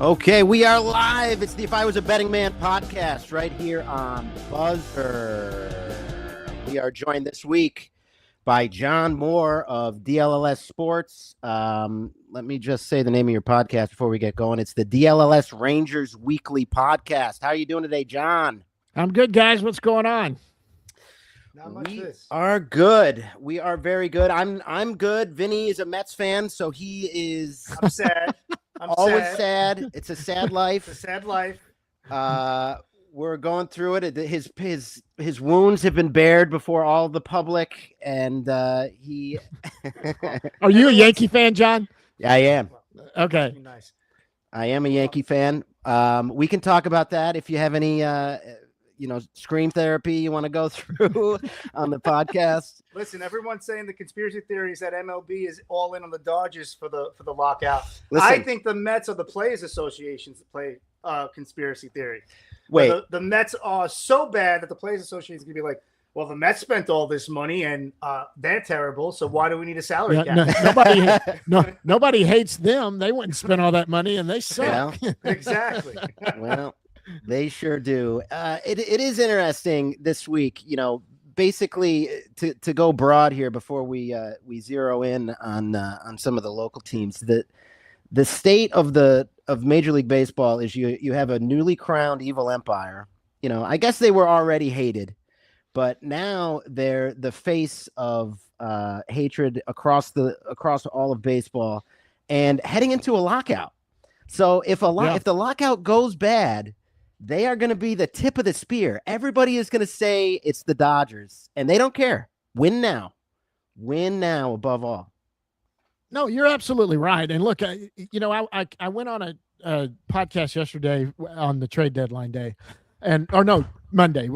Okay, we are live. It's the If I Was a Betting Man podcast right here on Buzzer. We are joined this week by John Moore of DLLS Sports. Let me just say the name of your podcast before we get going. It's the DLLS Rangers Weekly Podcast. How are you doing today, John? I'm good, guys. What's going on? Not much. We are good. We are very good. I'm good. Vinny is a Mets fan, so he is. I'm sad. I'm always sad. It's a sad life. It's a sad life. We're going through it. His wounds have been bared before all the public, and he. Are you a Yankee fan, John? I am. Okay. Nice. I am a Yankee fan. We can talk about that if you have any, scream therapy you want to go through on the podcast. Listen, everyone's saying the conspiracy theory is that MLB is all in on the Dodgers for the lockout. Listen, I think the Mets are the Players Associations that play conspiracy theory. Wait, the Mets are so bad that the Players Association is going to be like, well, the Mets spent all this money and they're terrible, so why do we need a salary cap? Nobody hates them. They wouldn't spend all that money, and they suck. Well, Exactly. Well, they sure do. It is interesting this week. Basically to go broad here before we zero in on some of the local teams. The state of Major League Baseball is you have a newly crowned evil empire. I guess they were already hated, but now they're the face of hatred across all of baseball, and heading into a lockout. So if the lockout goes bad, they are going to be the tip of the spear. Everybody is going to say it's the Dodgers, and they don't care. Win now above all. No, you're absolutely right. And look, I went on a podcast yesterday on the trade deadline day, Monday,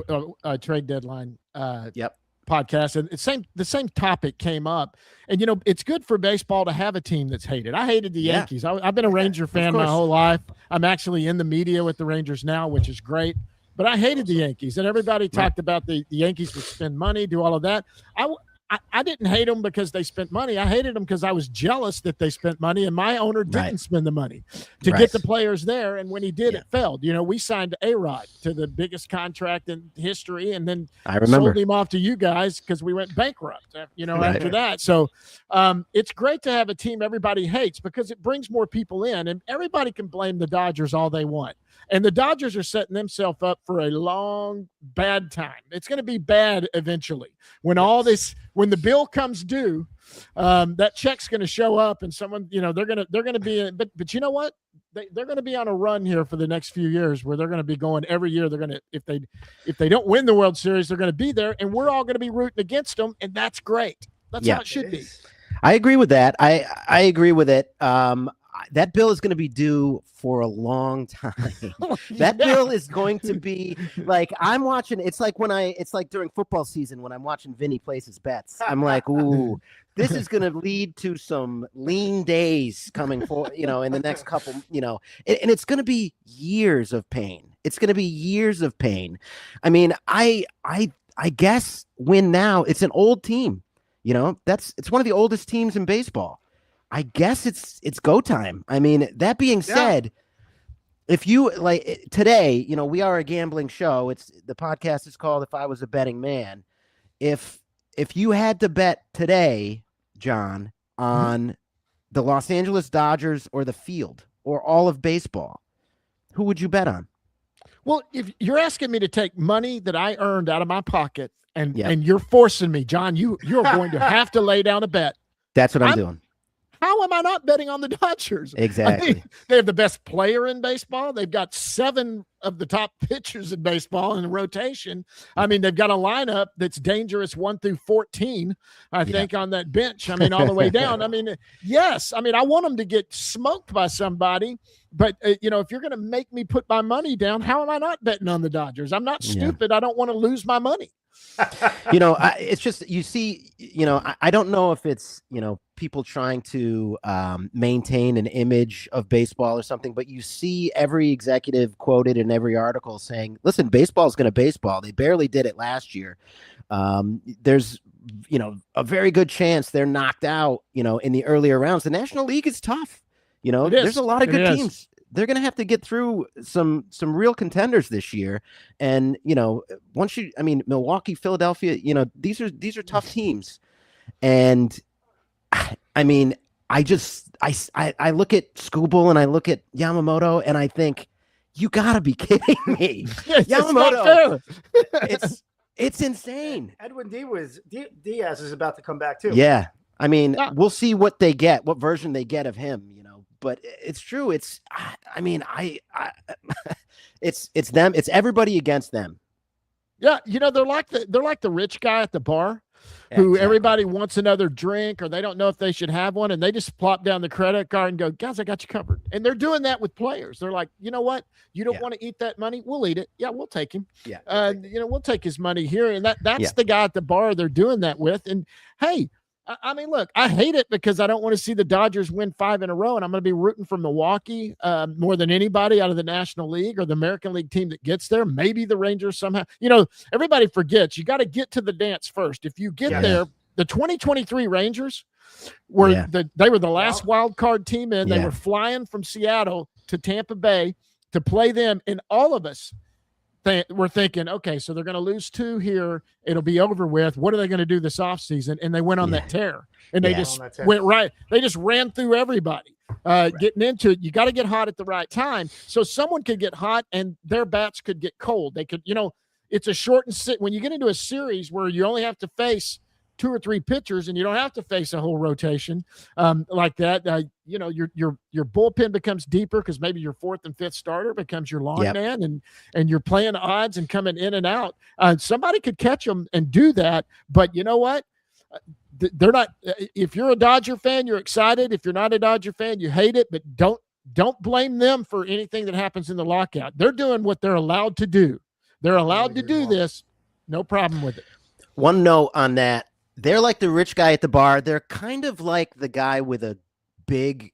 trade deadline. Yep. Podcast, and the same topic came up. And it's good for baseball to have a team that's hated. I hated the Yankees. I've been a Ranger fan my whole life. I'm actually in the media with the Rangers now, which is great. But I hated the Yankees, and everybody talked about the Yankees would spend money, do all of that. I didn't hate them because they spent money. I hated them because I was jealous that they spent money, and my owner didn't spend the money to get the players there. And when he did, it failed. We signed A-Rod to the biggest contract in history, and then sold him off to you guys because we went bankrupt, after that. So it's great to have a team everybody hates because it brings more people in, and everybody can blame the Dodgers all they want. And the Dodgers are setting themselves up for a long, bad time. It's going to be bad eventually. When when the bill comes due, that check's going to show up, and someone, they're going to be. But you know what? They're going to be on a run here for the next few years where they're going to be going every year. They're going to, if they don't win the World Series, they're going to be there, and we're all going to be rooting against them, and that's great. That's how it should be. I agree with that. I agree with it. That bill is going to be due for a long time. That bill is going to be like, I'm watching. It's like during football season when I'm watching Vinny place his bets. I'm like, ooh, this is going to lead to some lean days coming for, in the next couple, and it's going to be years of pain. It's going to be years of pain. I mean, I guess win now. It's an old team. It's one of the oldest teams in baseball. I guess it's go time. I mean, that being said, if you like today, we are a gambling show. The podcast is called If I Was a Betting Man. If you had to bet today, John, on the Los Angeles Dodgers or the field or all of baseball, who would you bet on? Well, if you're asking me to take money that I earned out of my pocket and you're forcing me, John, you're going to have to lay down a bet. That's what I'm doing. How am I not betting on the Dodgers? Exactly. I mean, they have the best player in baseball. They've got 7 of the top pitchers in baseball in rotation. I mean, they've got a lineup that's dangerous 1 through 14, I think, on that bench. I mean, all the way down. I mean, yes. I mean, I want them to get smoked by somebody. But, if you're going to make me put my money down, how am I not betting on the Dodgers? I'm not stupid. I don't want to lose my money. It's just, you see, I don't know if it's, people trying to maintain an image of baseball or something, but you see every executive quoted in every article saying, listen, baseball is going to baseball. They barely did it last year. There's, a very good chance they're knocked out, in the earlier rounds. The National League is tough. There's a lot of good teams. they're going to have to get through some real contenders this year. And, Milwaukee, Philadelphia, these are tough teams. And I mean, I look at Skubal and I look at Yamamoto and I think, you gotta be kidding me. Yamamoto, it's insane. Edwin Diaz is about to come back too. Yeah. I mean, we'll see what they get, what version they get of him, but it's true. It's them. It's everybody against them. Yeah. They're like the rich guy at the bar who everybody wants another drink, or they don't know if they should have one. And they just plop down the credit card and go, guys, I got you covered. And they're doing that with players. They're like, you know what? You don't want to eat that money. We'll eat it. Yeah. We'll take him. Yeah. We'll take his money here. And that's the guy at the bar they're doing that with. And hey, I mean, look, I hate it because I don't want to see the Dodgers win 5 in a row, and I'm going to be rooting for Milwaukee more than anybody out of the National League or the American League team that gets there. Maybe the Rangers somehow. Everybody forgets you got to get to the dance first. If you get there, the 2023 Rangers were they were the last wild card team in. They were flying from Seattle to Tampa Bay to play them, and all of us we're thinking, okay, so they're going to lose 2 here. It'll be over with. What are they going to do this offseason? And they went on that tear, and they just went right. They just ran through everybody getting into it. You got to get hot at the right time. So someone could get hot and their bats could get cold. They could, it's a shortened sit. When you get into a series where you only have to face 2 or 3 pitchers and you don't have to face a whole rotation like that, your bullpen becomes deeper because maybe your 4th and 5th starter becomes your long man, and you're playing odds and coming in and out. Somebody could catch them and do that, but you know what? They're not. If you're a Dodger fan, you're excited. If you're not a Dodger fan, you hate it. But don't blame them for anything that happens in the lockout. They're doing what they're allowed to do. They're allowed to do this. No problem with it. One note on that. They're like the rich guy at the bar. They're kind of like the guy with a big,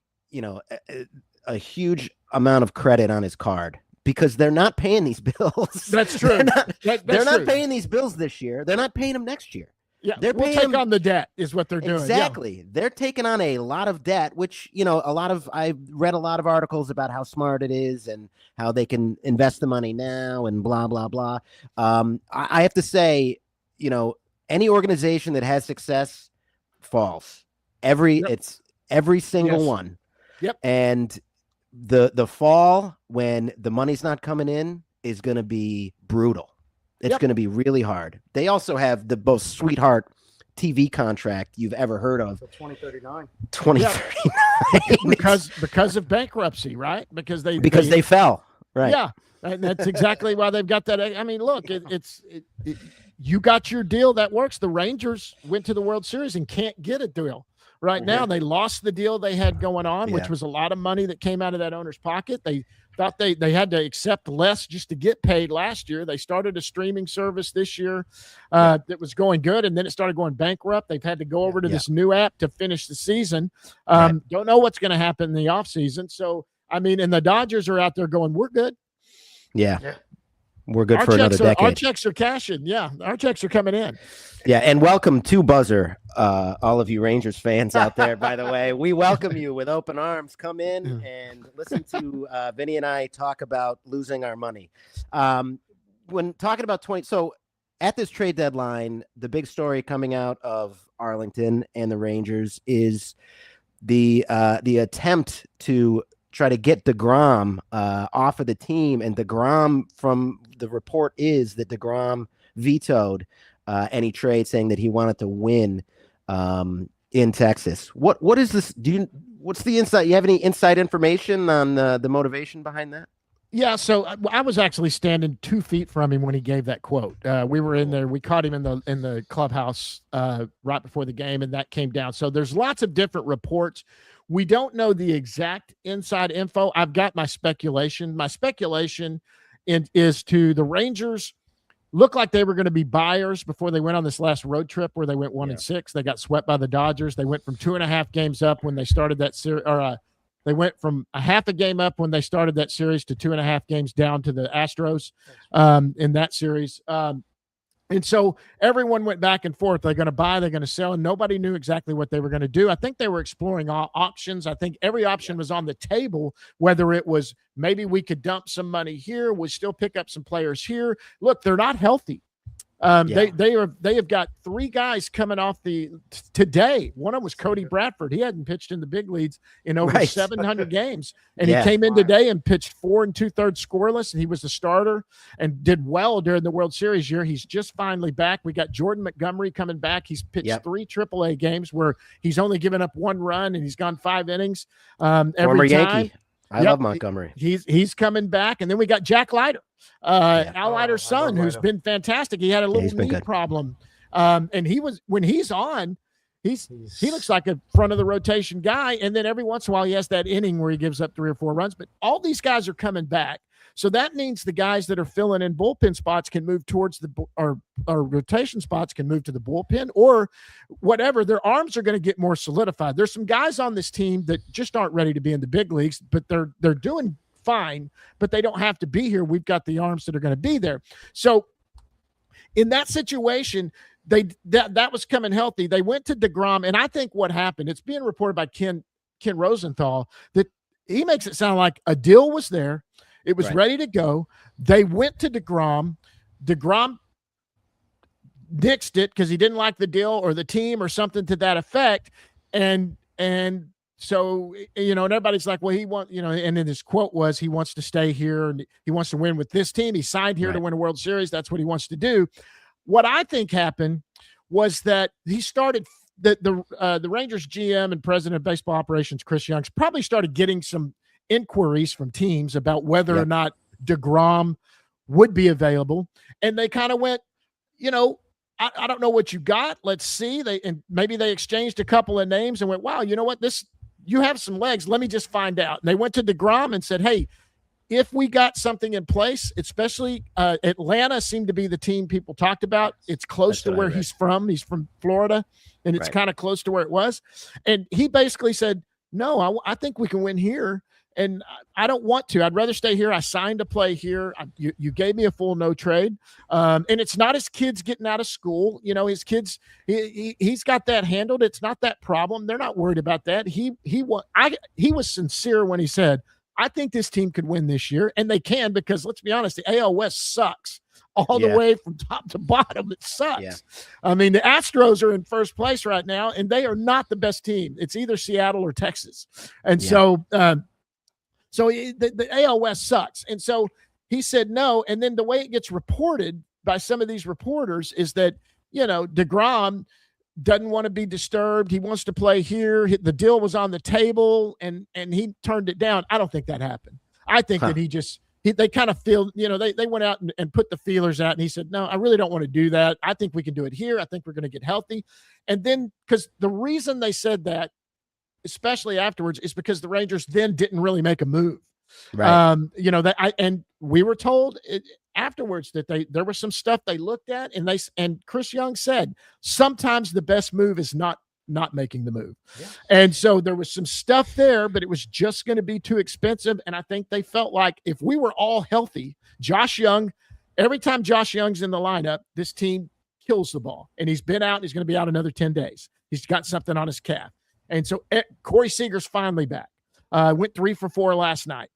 a huge amount of credit on his card because they're not paying these bills. That's true. They're not paying these bills this year. They're not paying them next year. Yeah, we'll take on the debt is what they're doing. Exactly. Yeah. They're taking on a lot of debt, which, I've read a lot of articles about how smart it is and how they can invest the money now and blah, blah, blah. I have to say, any organization that has success falls. It's every single one. Yep. And the fall when the money's not coming in is going to be brutal. It's going to be really hard. They also have the most sweetheart TV contract you've ever heard of. 2039. 2039. because of bankruptcy, right? Because they fell. Right. Yeah. And that's exactly why they've got that. I mean, look, you got your deal that works. The Rangers went to the World Series and can't get a deal right now. They lost the deal they had going on, which was a lot of money that came out of that owner's pocket. They thought they had to accept less just to get paid last year. They started a streaming service this year that was going good, and then it started going bankrupt. They've had to go over to this new app to finish the season. Don't know what's going to happen in the offseason. So, I mean, and the Dodgers are out there going, we're good. Yeah. We're good for another decade. Our checks are cashing. Yeah, our checks are coming in. Yeah, and welcome to Buzzer, all of you Rangers fans out there, by the way. We welcome you with open arms. Come in and listen to Vinny and I talk about losing our money. When talking about so at this trade deadline, the big story coming out of Arlington and the Rangers is the attempt to try to get DeGrom off of the team, and DeGrom, from the report, is that DeGrom vetoed any trade, saying that he wanted to win in Texas. What is this? What's the insight? You have any inside information on the motivation behind that? Yeah, so I was actually standing 2 feet from him when he gave that quote. We were in there. We caught him in the clubhouse right before the game, and that came down. So there's lots of different reports. We don't know the exact inside info. I've got my speculation. My speculation is to the Rangers looked like they were going to be buyers before they went on this last road trip where they went 1-6. They got swept by the Dodgers. They went from 2.5 games up when they started that series, they went from a half a game up when they started that series to 2.5 games down to the Astros in that series. And so everyone went back and forth. They're going to buy, they're going to sell, and nobody knew exactly what they were going to do. I think they were exploring all options. I think every option was on the table, whether it was maybe we could dump some money here, we still pick up some players here. Look, they're not healthy. They have got 3 guys coming off today. One of them was Cody Bradford. He hadn't pitched in the big leagues in over 700 games, and he came in today and pitched 4 2/3 scoreless, and he was the starter and did well during the World Series year. He's just finally back. We got Jordan Montgomery coming back. He's pitched 3 AAA games where he's only given up 1 run, and he's gone 5 innings every Former time. Yankee. I love Montgomery. He's coming back, and then we got Jack Leiter, Al Leiter's son, who's been fantastic. He had a little knee problem, and when he's on, he looks like a front of the rotation guy. And then every once in a while, he has that inning where he gives up 3 or 4 runs. But all these guys are coming back, so that means the guys that are filling in bullpen spots can move towards or rotation spots can move to the bullpen or whatever. Their arms are going to get more solidified. There's some guys on this team that just aren't ready to be in the big leagues, but they're doing fine, but they don't have to be here. We've got the arms that are going to be there. So in that situation, that was coming healthy. They went to DeGrom, and I think what happened, it's being reported by Ken Rosenthal, that he makes it sound like a deal was there. It was ready to go. They went to DeGrom. DeGrom nixed it because he didn't like the deal or the team or something to that effect. And so, and everybody's like, well, and then his quote was he wants to stay here and he wants to win with this team. He signed here to win a World Series. That's what he wants to do. What I think happened was that he started the Rangers GM and president of baseball operations, Chris Young, probably started getting some inquiries from teams about whether or not DeGrom would be available. And they kind of went, I don't know what you got. Let's see. Maybe they exchanged a couple of names and went, wow, you know what? You have some legs. Let me just find out. And they went to DeGrom and said, hey, if we got something in place, especially Atlanta seemed to be the team people talked about. It's close to where he's from. He's from Florida, and it's kind of close to where it was. And he basically said, no, I think we can win here. And I don't want to. I'd rather stay here. I signed to play here. You gave me a full no trade. And it's not his kids getting out of school. His kids, he's got that handled. It's not that problem. They're not worried about that. He was sincere when he said, I think this team could win this year. And they can, because let's be honest, the AL West sucks all the way from top to bottom. It sucks. Yeah. I mean, the Astros are in first place right now, and they are not the best team. It's either Seattle or Texas. And so the AL West sucks. And so he said no. And then the way it gets reported by some of these reporters is that, DeGrom doesn't want to be disturbed. He wants to play here. The deal was on the table, and he turned it down. I don't think that happened. I think that they kind of feel, they went out and put the feelers out, and he said, no, I really don't want to do that. I think we can do it here. I think we're going to get healthy. And then, because the reason they said that, especially afterwards, is because the Rangers then didn't really make a move. Right. And we were told afterwards that there was some stuff they looked at, and Chris Young said sometimes the best move is not making the move. Yeah. And so there was some stuff there, but it was just going to be too expensive. And I think they felt like if we were all healthy, Josh Young, every time Josh Young's in the lineup, this team kills the ball. And he's been out, and he's going to be out another 10 days. He's got something on his calf. And so Corey Seager's finally back. Went 3 for 4 last night.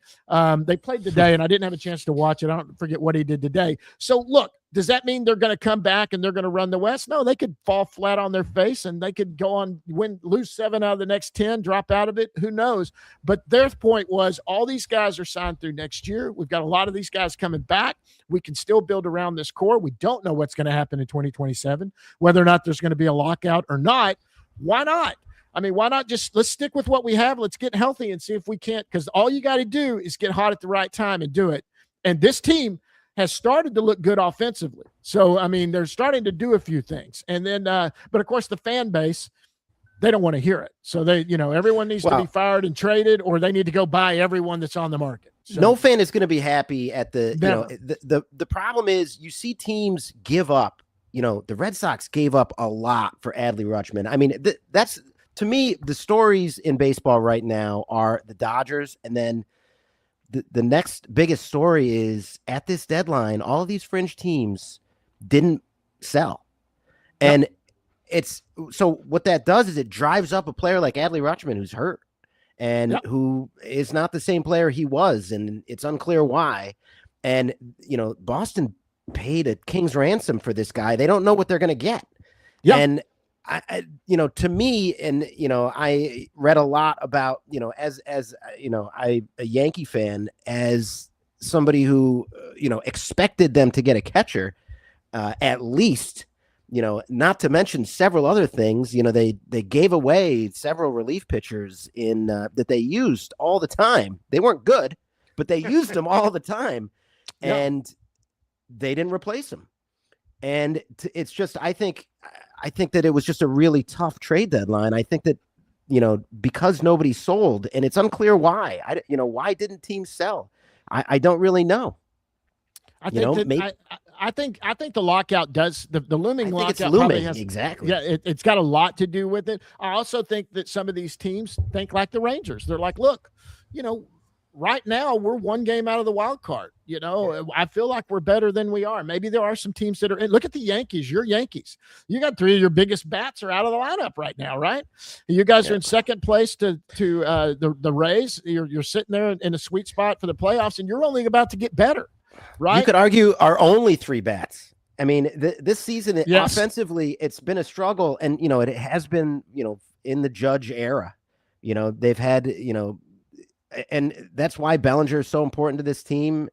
They played today, and I didn't have a chance to watch it. I don't forget what he did today. So, look, does that mean they're going to come back and they're going to run the West? No, they could fall flat on their face, and they could go on, lose 7 out of the next 10, drop out of it. Who knows? But their point was all these guys are signed through next year. We've got a lot of these guys coming back. We can still build around this core. We don't know what's going to happen in 2027, whether or not there's going to be a lockout or not. Why not? I mean, why not let's stick with what we have. Let's get healthy and see if we can't, because all you got to do is get hot at the right time and do it. And this team has started to look good offensively. So, I mean, they're starting to do a few things. And then, but of course, the fan base, they don't want to hear it. So everyone needs to be fired and traded, or they need to go buy everyone that's on the market. So, no fan is going to be happy at the problem is you see teams give up. The Red Sox gave up a lot for Adley Rutschman. I mean, that's, to me, the stories in baseball right now are the Dodgers, and then the next biggest story is at this deadline, all of these fringe teams didn't sell. And it's so what that does is it drives up a player like Adley Rutschman who's hurt and who is not the same player he was, and it's unclear why. And Boston paid a king's ransom for this guy. They don't know what they're going to get. And I to me, and I read a lot about as a Yankee fan, as somebody who expected them to get a catcher at least. Not to mention several other things. They gave away several relief pitchers in that they used all the time. They weren't good, but they used them all the time, and they didn't replace them. And it's just, I think that it was just a really tough trade deadline. I think that because nobody sold, and it's unclear why. Why didn't teams sell? I don't really know. I think the lockout does the looming lockout probably has exactly. Yeah, it's got a lot to do with it. I also think that some of these teams think like the Rangers. They're like, look, right now we're one game out of the wild card. I feel like we're better than we are. Maybe there are some teams that are in. Look at the Yankees. Your Yankees. You got 3 of your biggest bats are out of the lineup right now, right? You guys are in second place to the Rays. You're sitting there in a sweet spot for the playoffs, and you're only about to get better. Right. You could argue our only 3 bats. I mean, this season offensively, it's been a struggle, and it has been in the Judge era. They've had and that's why Bellinger is so important to this team.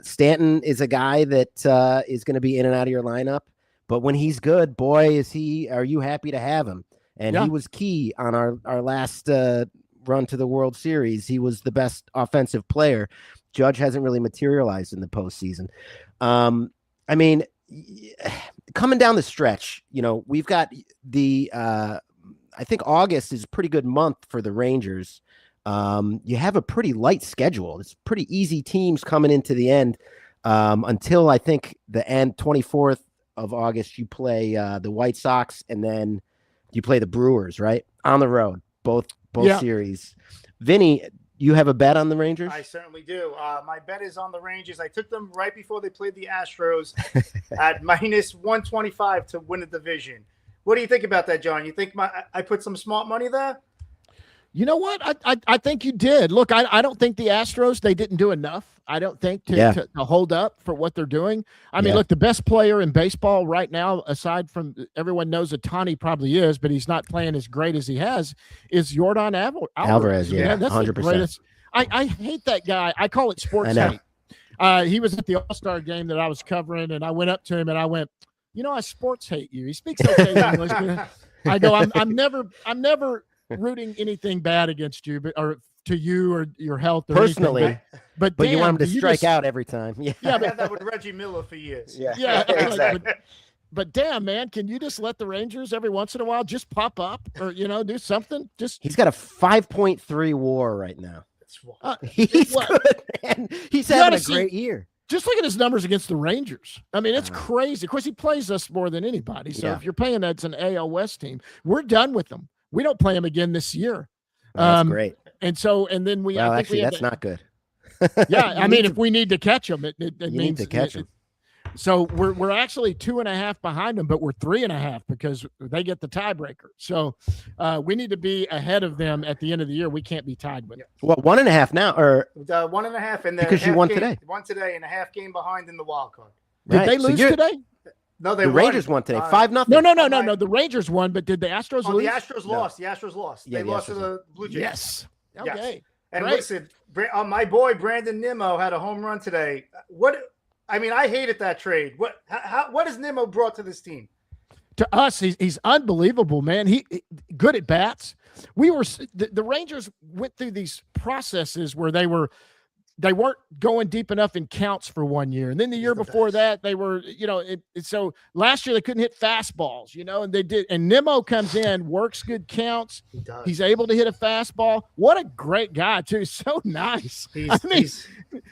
Stanton is a guy that is going to be in and out of your lineup, but when he's good, boy, are you happy to have him? And he was key on our last run to the World Series. He was the best offensive player. Judge hasn't really materialized in the postseason. I mean, coming down the stretch, we've got the I think August is a pretty good month for the Rangers. You have a pretty light schedule. It's pretty easy teams coming into the end until I think the end 24th of August. You play the White Sox, and then you play the Brewers, right? On the road, both series. Vinny, you have a bet on the Rangers? I certainly do. My bet is on the Rangers. I took them right before they played the Astros at minus 125 to win the division. What do you think about that, John? You think I put some smart money there? You know what? I think you did. Look, I don't think the Astros, they didn't do enough. I don't think to hold up for what they're doing. I mean, look, the best player in baseball right now, aside from everyone knows Ohtani probably is, but he's not playing as great as he has, is Yordan Alvarez. Yeah, that's 100%. I hate that guy. I call it sports hate. He was at the All-Star game that I was covering, and I went up to him and I went, I sports hate you. He speaks okay English. I go, I'm never rooting anything bad against you, or to you or your health or personally, anything, but you want him to strike out every time. I had that with Reggie Miller for years. Yeah, exactly. But damn, man, can you just let the Rangers every once in a while just pop up or do something? He's got a 5.3 WAR right now. He's good, man. He's having a great year. Just look at his numbers against the Rangers. I mean, it's crazy. Of course, he plays us more than anybody. So if you're paying that's an AL West team, we're done with them. We don't play him again this year. That's great. And then we. Well, actually, that's not good. Yeah, I mean, if we need to catch them, it means need to catch them. So we're actually 2.5 behind them, but we're 3.5 because they get the tiebreaker. So we need to be ahead of them at the end of the year. We can't be tied with. Well, 1.5 now, or 1.5, and because you won today. Won today, and a half game behind in the wild card. Did they lose today? No, the Rangers won today, 5-0. No. The Rangers won, but did the Astros lose? The Astros lost. The Astros lost. They lost to the Blue Jays. Yes. Okay. Yes. And listen, my boy Brandon Nimmo had a home run today. I hated that trade. What has Nimmo brought to this team? To us, he's unbelievable, man. He good at bats. The Rangers went through these processes where they weren't going deep enough in counts for 1 year. And then the year before that, they were, so last year they couldn't hit fastballs, and they did. And Nimmo comes in, works good counts. He's able to hit a fastball. What a great guy, too. So nice.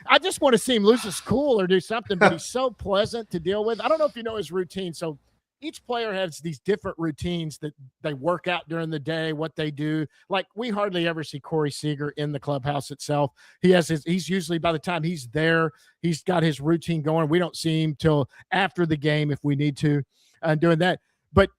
I just want to see him lose his cool or do something, but he's so pleasant to deal with. I don't know if you know his routine. So each player has these different routines that they work out during the day, what they do. Like we hardly ever see Corey Seager in the clubhouse itself. He's usually, by the time he's there, he's got his routine going. We don't see him till after the game if we need to doing that. But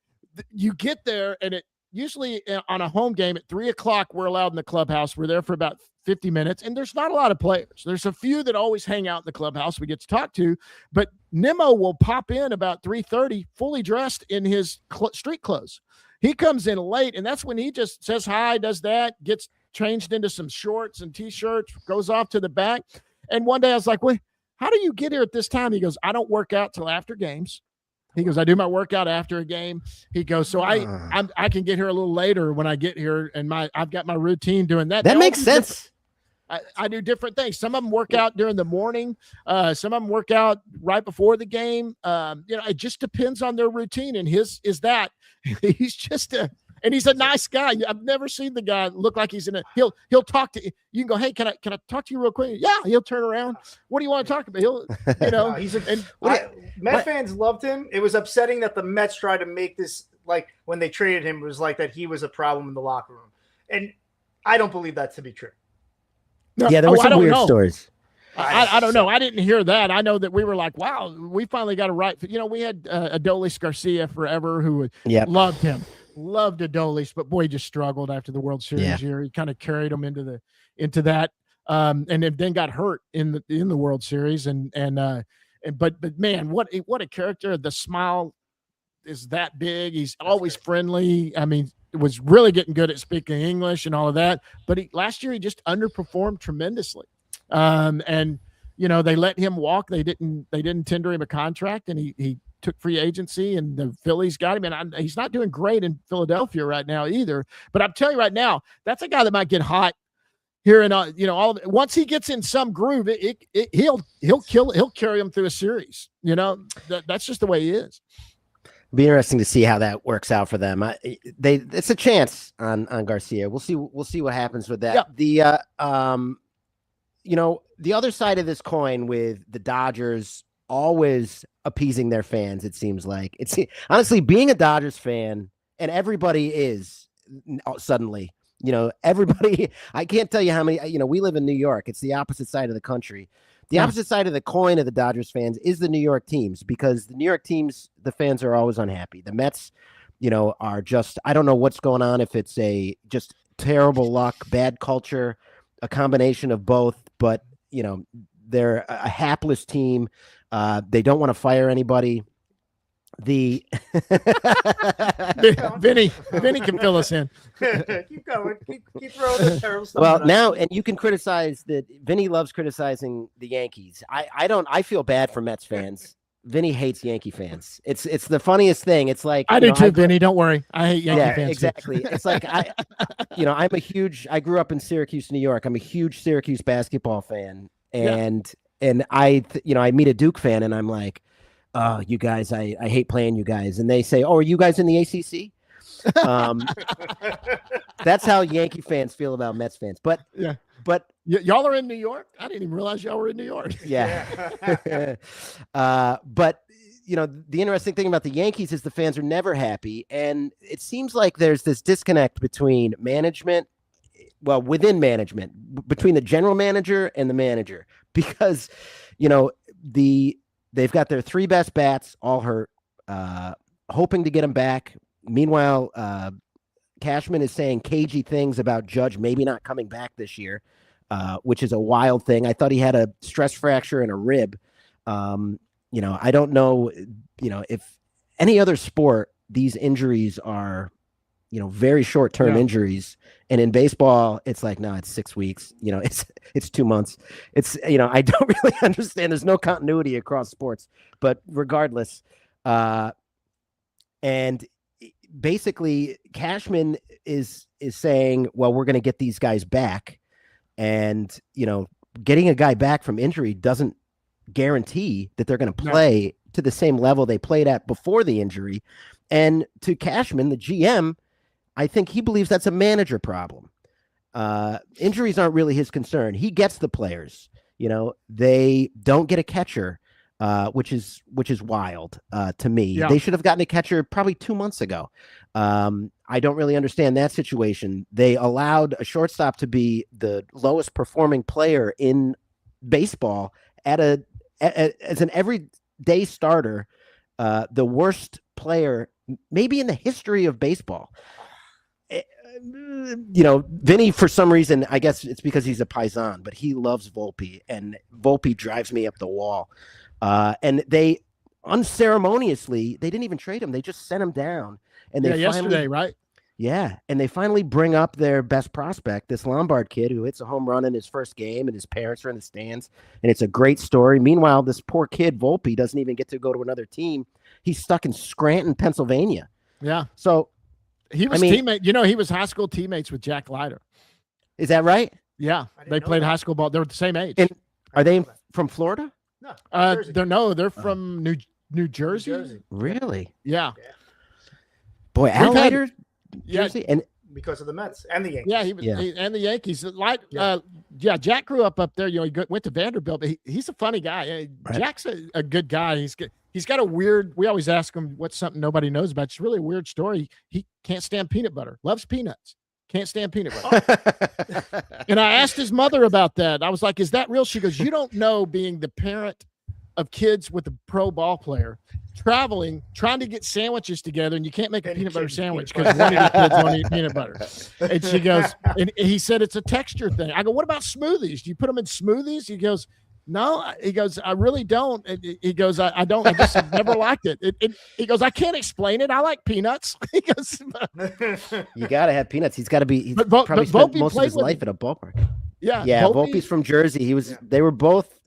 you get there, and it usually on a home game at 3:00, we're allowed in the clubhouse. We're there for about 50 minutes, and there's not a lot of players. There's a few that always hang out in the clubhouse we get to talk to, but Nemo will pop in about 3:30 fully dressed in his street clothes. He comes in late, and that's when he just says hi, does that, gets changed into some shorts and T-shirts, goes off to the back. And one day I was like, wait, how do you get here at this time? He goes, I don't work out till after games. He goes, I do my workout after a game. He goes, so I can get here a little later when I get here, and I've got my routine doing that. That makes sense. I do different things. Some of them work out during the morning. Some of them work out right before the game. It just depends on their routine. And his is that he's just and he's a nice guy. I've never seen the guy look like he's he'll talk to you. You can go, hey, can I talk to you real quick? Yeah, he'll turn around. What do you want to talk about? Met fans loved him. It was upsetting that the Mets tried to make this like when they traded him, it was like that he was a problem in the locker room. And I don't believe that to be true. No, yeah, there were some weird stories. I don't know. I didn't hear that. I know that we were like, wow, we finally got it right. We had Adolis Garcia forever who loved him. Loved Adolis, but boy, he just struggled after the World Series year. He kind of carried him into that, and then got hurt in the World Series. But man, what a character! The smile is that big. He's always friendly. I mean, was really getting good at speaking English and all of that. But last year he just underperformed tremendously, and they let him walk. They didn't tender him a contract, and he took free agency, and the Phillies got him. And he's not doing great in Philadelphia right now either. But I'm telling you right now, that's a guy that might get hot here and all of it. Once he gets in some groove, he'll carry him through a series. That's just the way he is. Be interesting to see how that works out for them. It's a chance on Garcia. We'll see what happens with that. Yeah. The other side of this coin with the Dodgers always appeasing their fans, it seems like. It's honestly being a Dodgers fan, and everybody is suddenly, everybody. I can't tell you how many, we live in New York. It's the opposite side of the country. The opposite side of the coin of the Dodgers fans is the New York teams, because the New York teams, the fans are always unhappy. The Mets, are just, I don't know what's going on, if it's just terrible luck, bad culture, a combination of both, but they're a hapless team. They don't want to fire anybody. Vinny can fill us in. Keep going. Keep throwing the terrible stuff. Well, now, and you can criticize that. Vinny loves criticizing the Yankees. I feel bad for Mets fans. Vinny hates Yankee fans. It's the funniest thing. It's like I do too, Vinny. Don't worry. I hate Yankee fans. Exactly. Too. It's like I grew up in Syracuse, New York. I'm a huge Syracuse basketball fan, and I meet a Duke fan, and I'm like, oh, you guys, I hate playing you guys. And they say, oh, are you guys in the ACC? That's how Yankee fans feel about Mets fans. But y'all are in New York? I didn't even realize y'all were in New York. Yeah. But the interesting thing about the Yankees is the fans are never happy. And it seems like there's this disconnect between management, within management, between the general manager and the manager, because, they've got their three best bats all hurt, hoping to get them back. Meanwhile, Cashman is saying cagey things about Judge maybe not coming back this year, which is a wild thing. I thought he had a stress fracture and a rib. I don't know, if any other sport, these injuries are, very short-term injuries. And in baseball, it's like, no, it's 6 weeks. It's 2 months. It's, I don't really understand. There's no continuity across sports. But regardless, and basically Cashman is saying, well, we're going to get these guys back. And, getting a guy back from injury doesn't guarantee that they're going to play to the same level they played at before the injury. And to Cashman, the GM, I think he believes that's a manager problem. Injuries aren't really his concern. He gets the players. They don't get a catcher. which is wild to me. Yeah. They should have gotten a catcher probably 2 months ago. I don't really understand that situation. They allowed a shortstop to be the lowest performing player in baseball as an everyday starter, the worst player maybe in the history of baseball. Vinny, for some reason, I guess it's because he's a Paisan, but he loves Volpe, and Volpe drives me up the wall. And they unceremoniously, they didn't even trade him. They just sent him down. And they yesterday, right? Yeah, and they finally bring up their best prospect, this Lombard kid who hits a home run in his first game, and his parents are in the stands, and it's a great story. Meanwhile, this poor kid, Volpe, doesn't even get to go to another team. He's stuck in Scranton, Pennsylvania. Yeah. So he was teammate. He was high school teammates with Jack Leiter. Is that right? Yeah, they played high school ball. They're the same age. And are they from Florida? No, they're from New Jersey. Really? Yeah. Boy, Al Leiter, Jersey, and because of the Mets and the Yankees. Yeah, he was, and the Yankees. Jack grew up there. He went to Vanderbilt. But he's a funny guy. Right. Jack's a good guy. He's got a weird. We always ask him what's something nobody knows about. It's really a weird story. He can't stand peanut butter. Loves peanuts. Can't stand peanut butter. And I asked his mother about that. I was like, "Is that real?" She goes, "You don't know being the parent of kids with a pro ball player." Traveling, trying to get sandwiches together, and you can't make a peanut butter sandwich because one of your kids won't eat peanut butter. And she goes, and he said it's a texture thing. I go, what about smoothies? Do you put them in smoothies? He goes, no. He goes, I really don't. And he goes, I don't. I just have never liked it. He goes, I can't explain it. I like peanuts. He goes, you got to have peanuts. He's got to be. Probably spent most of his life at a ballpark. Yeah, Volpe's from Jersey. He was. Yeah. They were both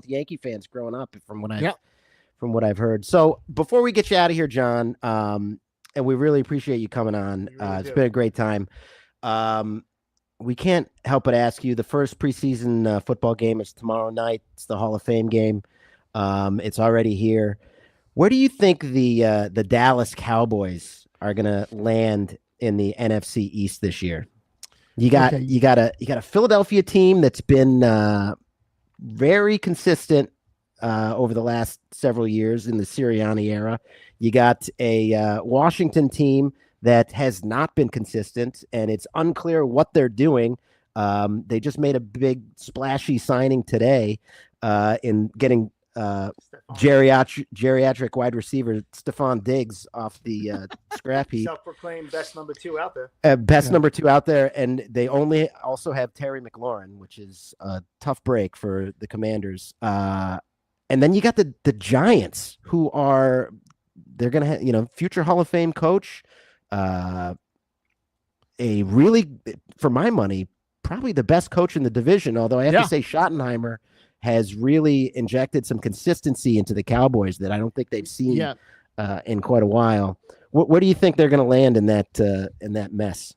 Yankee fans growing up, from what I've heard. So before we get you out of here, John, and we really appreciate you coming on. It's been a great time. We can't help but ask you, the first preseason football game is tomorrow night. It's the Hall of Fame game. It's already here. Where do you think the Dallas Cowboys are going to land in the NFC East this year? You got a Philadelphia team that's been very consistent over the last several years in the Sirianni era. You got a Washington team that has not been consistent, and it's unclear what they're doing. They just made a big splashy signing today in getting geriatric wide receiver Stephon Diggs off the scrap heap. Self-proclaimed best number 2 out there. Number 2 out there, and they also have Terry McLaurin, which is a tough break for the Commanders. And then you got the Giants, who they're going to have, future Hall of Fame coach, a really, for my money, probably the best coach in the division. Although I have to say Schottenheimer has really injected some consistency into the Cowboys that I don't think they've seen in quite a while. Where do you think they're going to land in that mess?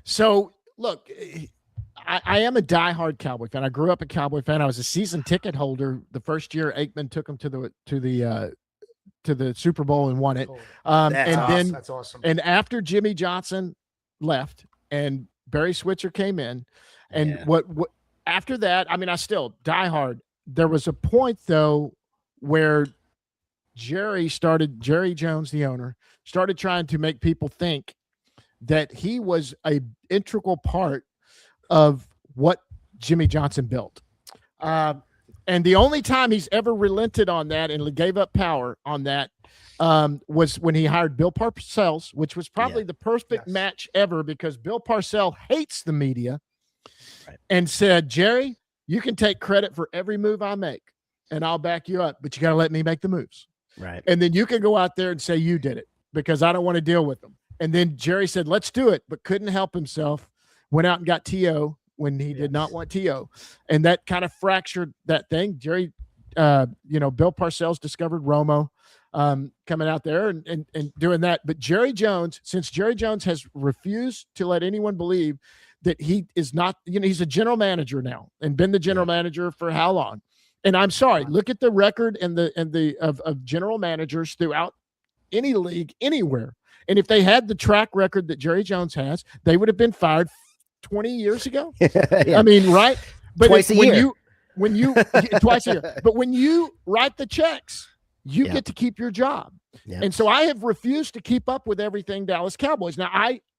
So look, I am a diehard Cowboy fan. I grew up a Cowboy fan. I was a season ticket holder the first year Aikman took them to the Super Bowl and won it. That's awesome. And after Jimmy Johnson left and Barry Switzer came in, and what after that, I mean, I still diehard. There was a point though where Jerry Jones, the owner, started trying to make people think that he was an integral part of what Jimmy Johnson built. And the only time he's ever relented on that and gave up power on that was when he hired Bill Parcells, which was probably the perfect match ever, because Bill Parcells hates the media and said, Jerry, you can take credit for every move I make and I'll back you up, but you got to let me make the moves. Right. And then you can go out there and say you did it because I don't want to deal with them. And then Jerry said, let's do it, but couldn't help himself. Went out and got T.O. when he did not want T.O. And that kind of fractured that thing. Jerry, Bill Parcells discovered Romo coming out there and doing that. But Jerry Jones, since Jerry Jones has refused to let anyone believe that he is not, he's a general manager now and been the general manager for how long? And I'm sorry, look at the record of general managers throughout any league, anywhere. And if they had the track record that Jerry Jones has, they would have been fired 20 years ago. I mean, right? But Twice a year. when you twice a year, but when you write the checks, you Yeah. get to keep your job. Yeah. And so I have refused to keep up with everything Dallas Cowboys. Now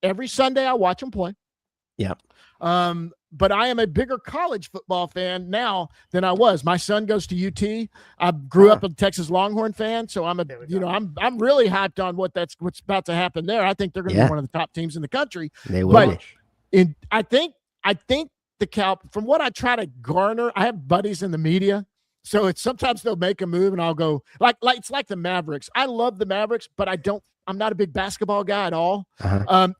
every Sunday I watch them play. Yeah. But I am a bigger college football fan now than I was. My son goes to UT. I grew up a Texas Longhorn fan, so I'm I'm really hyped on what's about to happen there. I think they're going to be one of the top teams in the country. They will. But I think the from what I try to garner, I have buddies in the media. So it's sometimes they'll make a move and I'll go like it's like the Mavericks. I love the Mavericks, but I'm not a big basketball guy at all.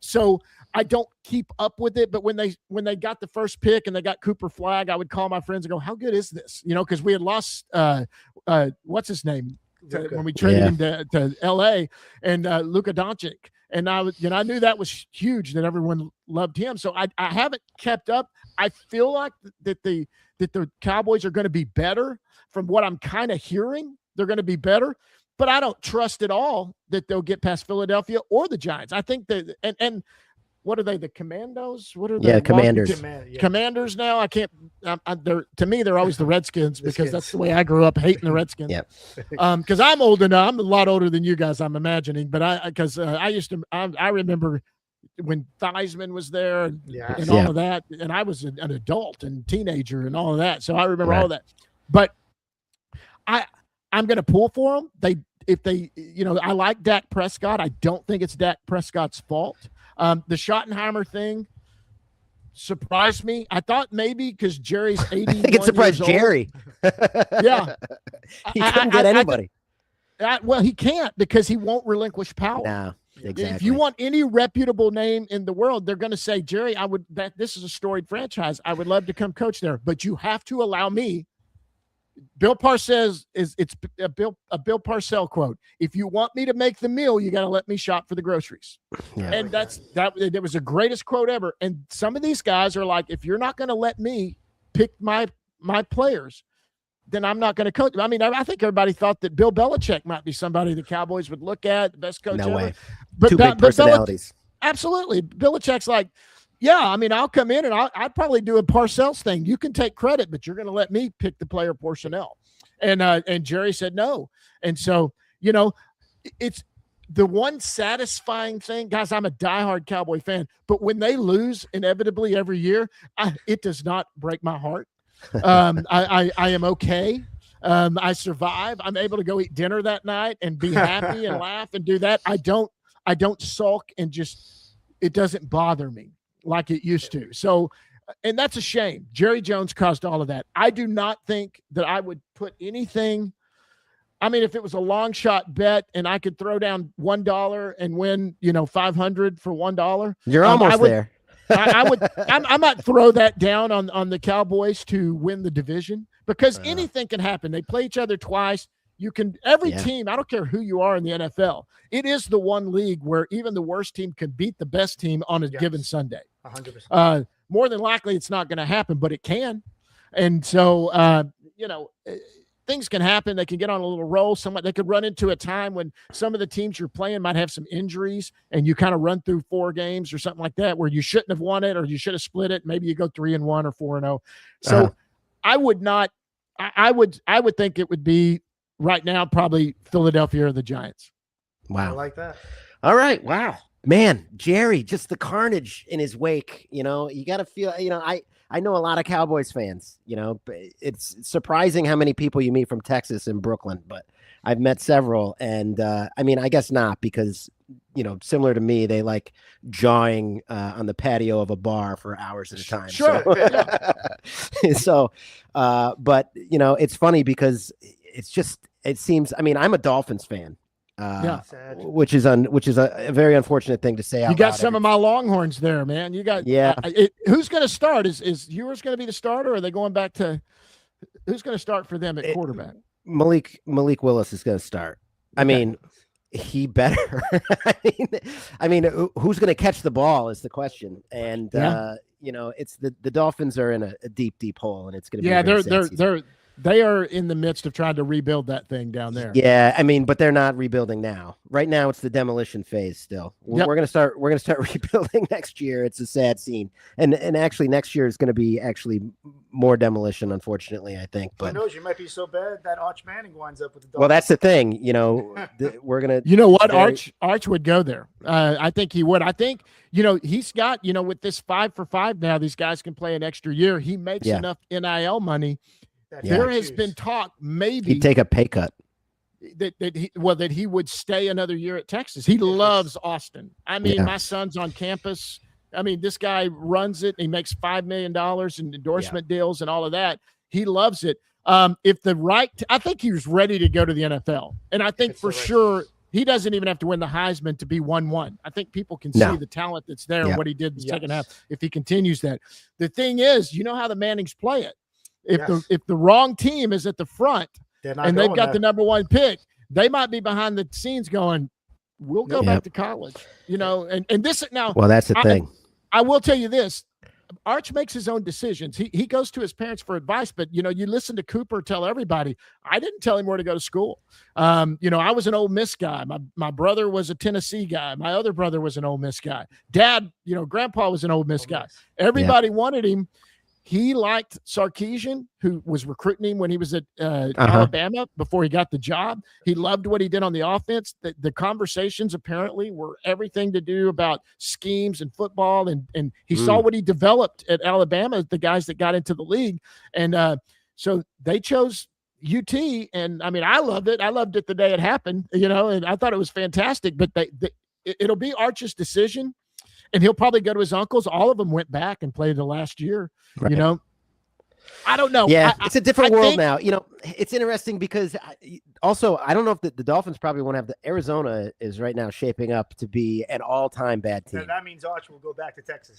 So I don't keep up with it. But when they got the first pick and they got Cooper Flagg, I would call my friends and go, how good is this? Because we had lost what's his name when we traded him to LA and Luka Doncic. And I knew that was huge, that everyone loved him. So I haven't kept up. I feel like that the Cowboys are going to be better from what I'm kind of hearing. They're going to be better, but I don't trust at all that they'll get past Philadelphia or the Giants. I think that, and what are they? The Commandos? What are they? Yeah, Commanders. Commanders now. I can't. To me, they're always the Redskins because that's the way I grew up, hating the Redskins. Yeah. Because I'm old enough. I'm a lot older than you guys, I'm imagining. But I remember when Theismann was there and all of that, and I was an adult and teenager and all of that. So I remember all of that. But I'm going to pull for them. I like Dak Prescott. I don't think it's Dak Prescott's fault. The Schottenheimer thing surprised me. I thought maybe because Jerry's 81 I think it surprised Jerry. Yeah. He couldn't get anybody. Well, he can't because he won't relinquish power. No, exactly. If you want any reputable name in the world, they're going to say, Jerry, this is a storied franchise. I would love to come coach there, but you have to allow me. Bill Parcells it's a Bill Parcells quote. If you want me to make the meal, you got to let me shop for the groceries. Yeah. And that was the greatest quote ever. And some of these guys are like, if you're not going to let me pick my players, then I'm not going to coach. I mean, I think everybody thought that Bill Belichick might be somebody the Cowboys would look at, the best coach ever. Way. But Two big personalities. Absolutely. Belichick's like, yeah, I mean, I'll come in and I'd probably do a Parcells thing. You can take credit, but you're going to let me pick the player personnel. And Jerry said no. And so, it's the one satisfying thing. Guys, I'm a diehard Cowboy fan, but when they lose inevitably every year, it does not break my heart. I am okay. I survive. I'm able to go eat dinner that night and be happy and laugh and do that. I don't sulk and it doesn't bother me like it used to. So, and that's a shame. Jerry Jones caused all of that. I do not think that I would put anything. I mean, if it was a long shot bet and I could throw down $1 and win, 500 for $1, you're almost there. I might throw that down on the Cowboys to win the division because anything can happen. They play each other twice. Every team, I don't care who you are in the NFL, it is the one league where even the worst team can beat the best team on a given Sunday. 100%. More than likely it's not going to happen, but it can. And so, things can happen. They can get on a little roll. They could run into a time when some of the teams you're playing might have some injuries and you kind of run through 4 games or something like that where you shouldn't have won it or you should have split it. Maybe you go 3-1 or 4-0. So I would not, I would think it would be right now, probably Philadelphia or the Giants. Wow. I like that. All right. Wow, man, Jerry, just the carnage in his wake, you got to feel, I know a lot of Cowboys fans, but it's surprising how many people you meet from Texas and Brooklyn, but I've met several. And I guess not because, similar to me, they like jawing on the patio of a bar for hours at a time. Sure. So, but, it's funny because it seems, I'm a Dolphins fan. Which is a very unfortunate thing to say. You got some of my Longhorns there, man. You got who's going to start? Is Ewers going to be the starter? Or are they going back to who's going to start for them at quarterback? Malik Willis is going to start. I mean, he better. I mean, who's going to catch the ball is the question. And it's the Dolphins are in a deep hole, and it's going to be they are in the midst of trying to rebuild that thing down there. Yeah, I mean, but they're not rebuilding now. Right now, it's the demolition phase. Still, we're gonna start rebuilding next year. It's a sad scene, and actually next year is going to be actually more demolition. Unfortunately, I think. But who knows? You might be so bad that Arch Manning winds up with the Dolphins. Well, that's the thing. We're gonna. You know what? Arch would go there. I think he would. I think he's got with this 5 for 5 now. These guys can play an extra year. He makes enough NIL money. There has been talk maybe he'd take a pay cut. That he would stay another year at Texas. He loves Austin. I mean, my son's on campus. I mean, this guy runs it. He makes $5 million in endorsement deals and all of that. He loves it. I think he was ready to go to the NFL, and I think for sure he doesn't even have to win the Heisman to be 1-1. I think people can see the talent that's there and what he did in the second half if he continues that. The thing is, you know how the Mannings play it. If the wrong team is at the front and they've got the number 1 pick, they might be behind the scenes going, "We'll go back to college," And this now. Well, that's the thing. I will tell you this: Arch makes his own decisions. He goes to his parents for advice, but you listen to Cooper tell everybody. I didn't tell him where to go to school. I was an Ole Miss guy. My brother was a Tennessee guy. My other brother was an Ole Miss guy. Dad, Grandpa was an Ole Miss guy. Everybody wanted him. He liked Sarkisian, who was recruiting him when he was at Alabama before he got the job. He loved what he did on the offense. The conversations apparently were everything to do about schemes and football, and he saw what he developed at Alabama, the guys that got into the league. And so they chose UT, and I mean, I loved it. I loved it the day it happened, and I thought it was fantastic. But it'll be Arch's decision. And he'll probably go to his uncles. All of them went back and played the last year. Right. I don't know. Yeah, it's a different world now. It's interesting because also I don't know if the Dolphins probably won't have the Arizona is right now shaping up to be an all-time bad team. So that means Arch will go back to Texas.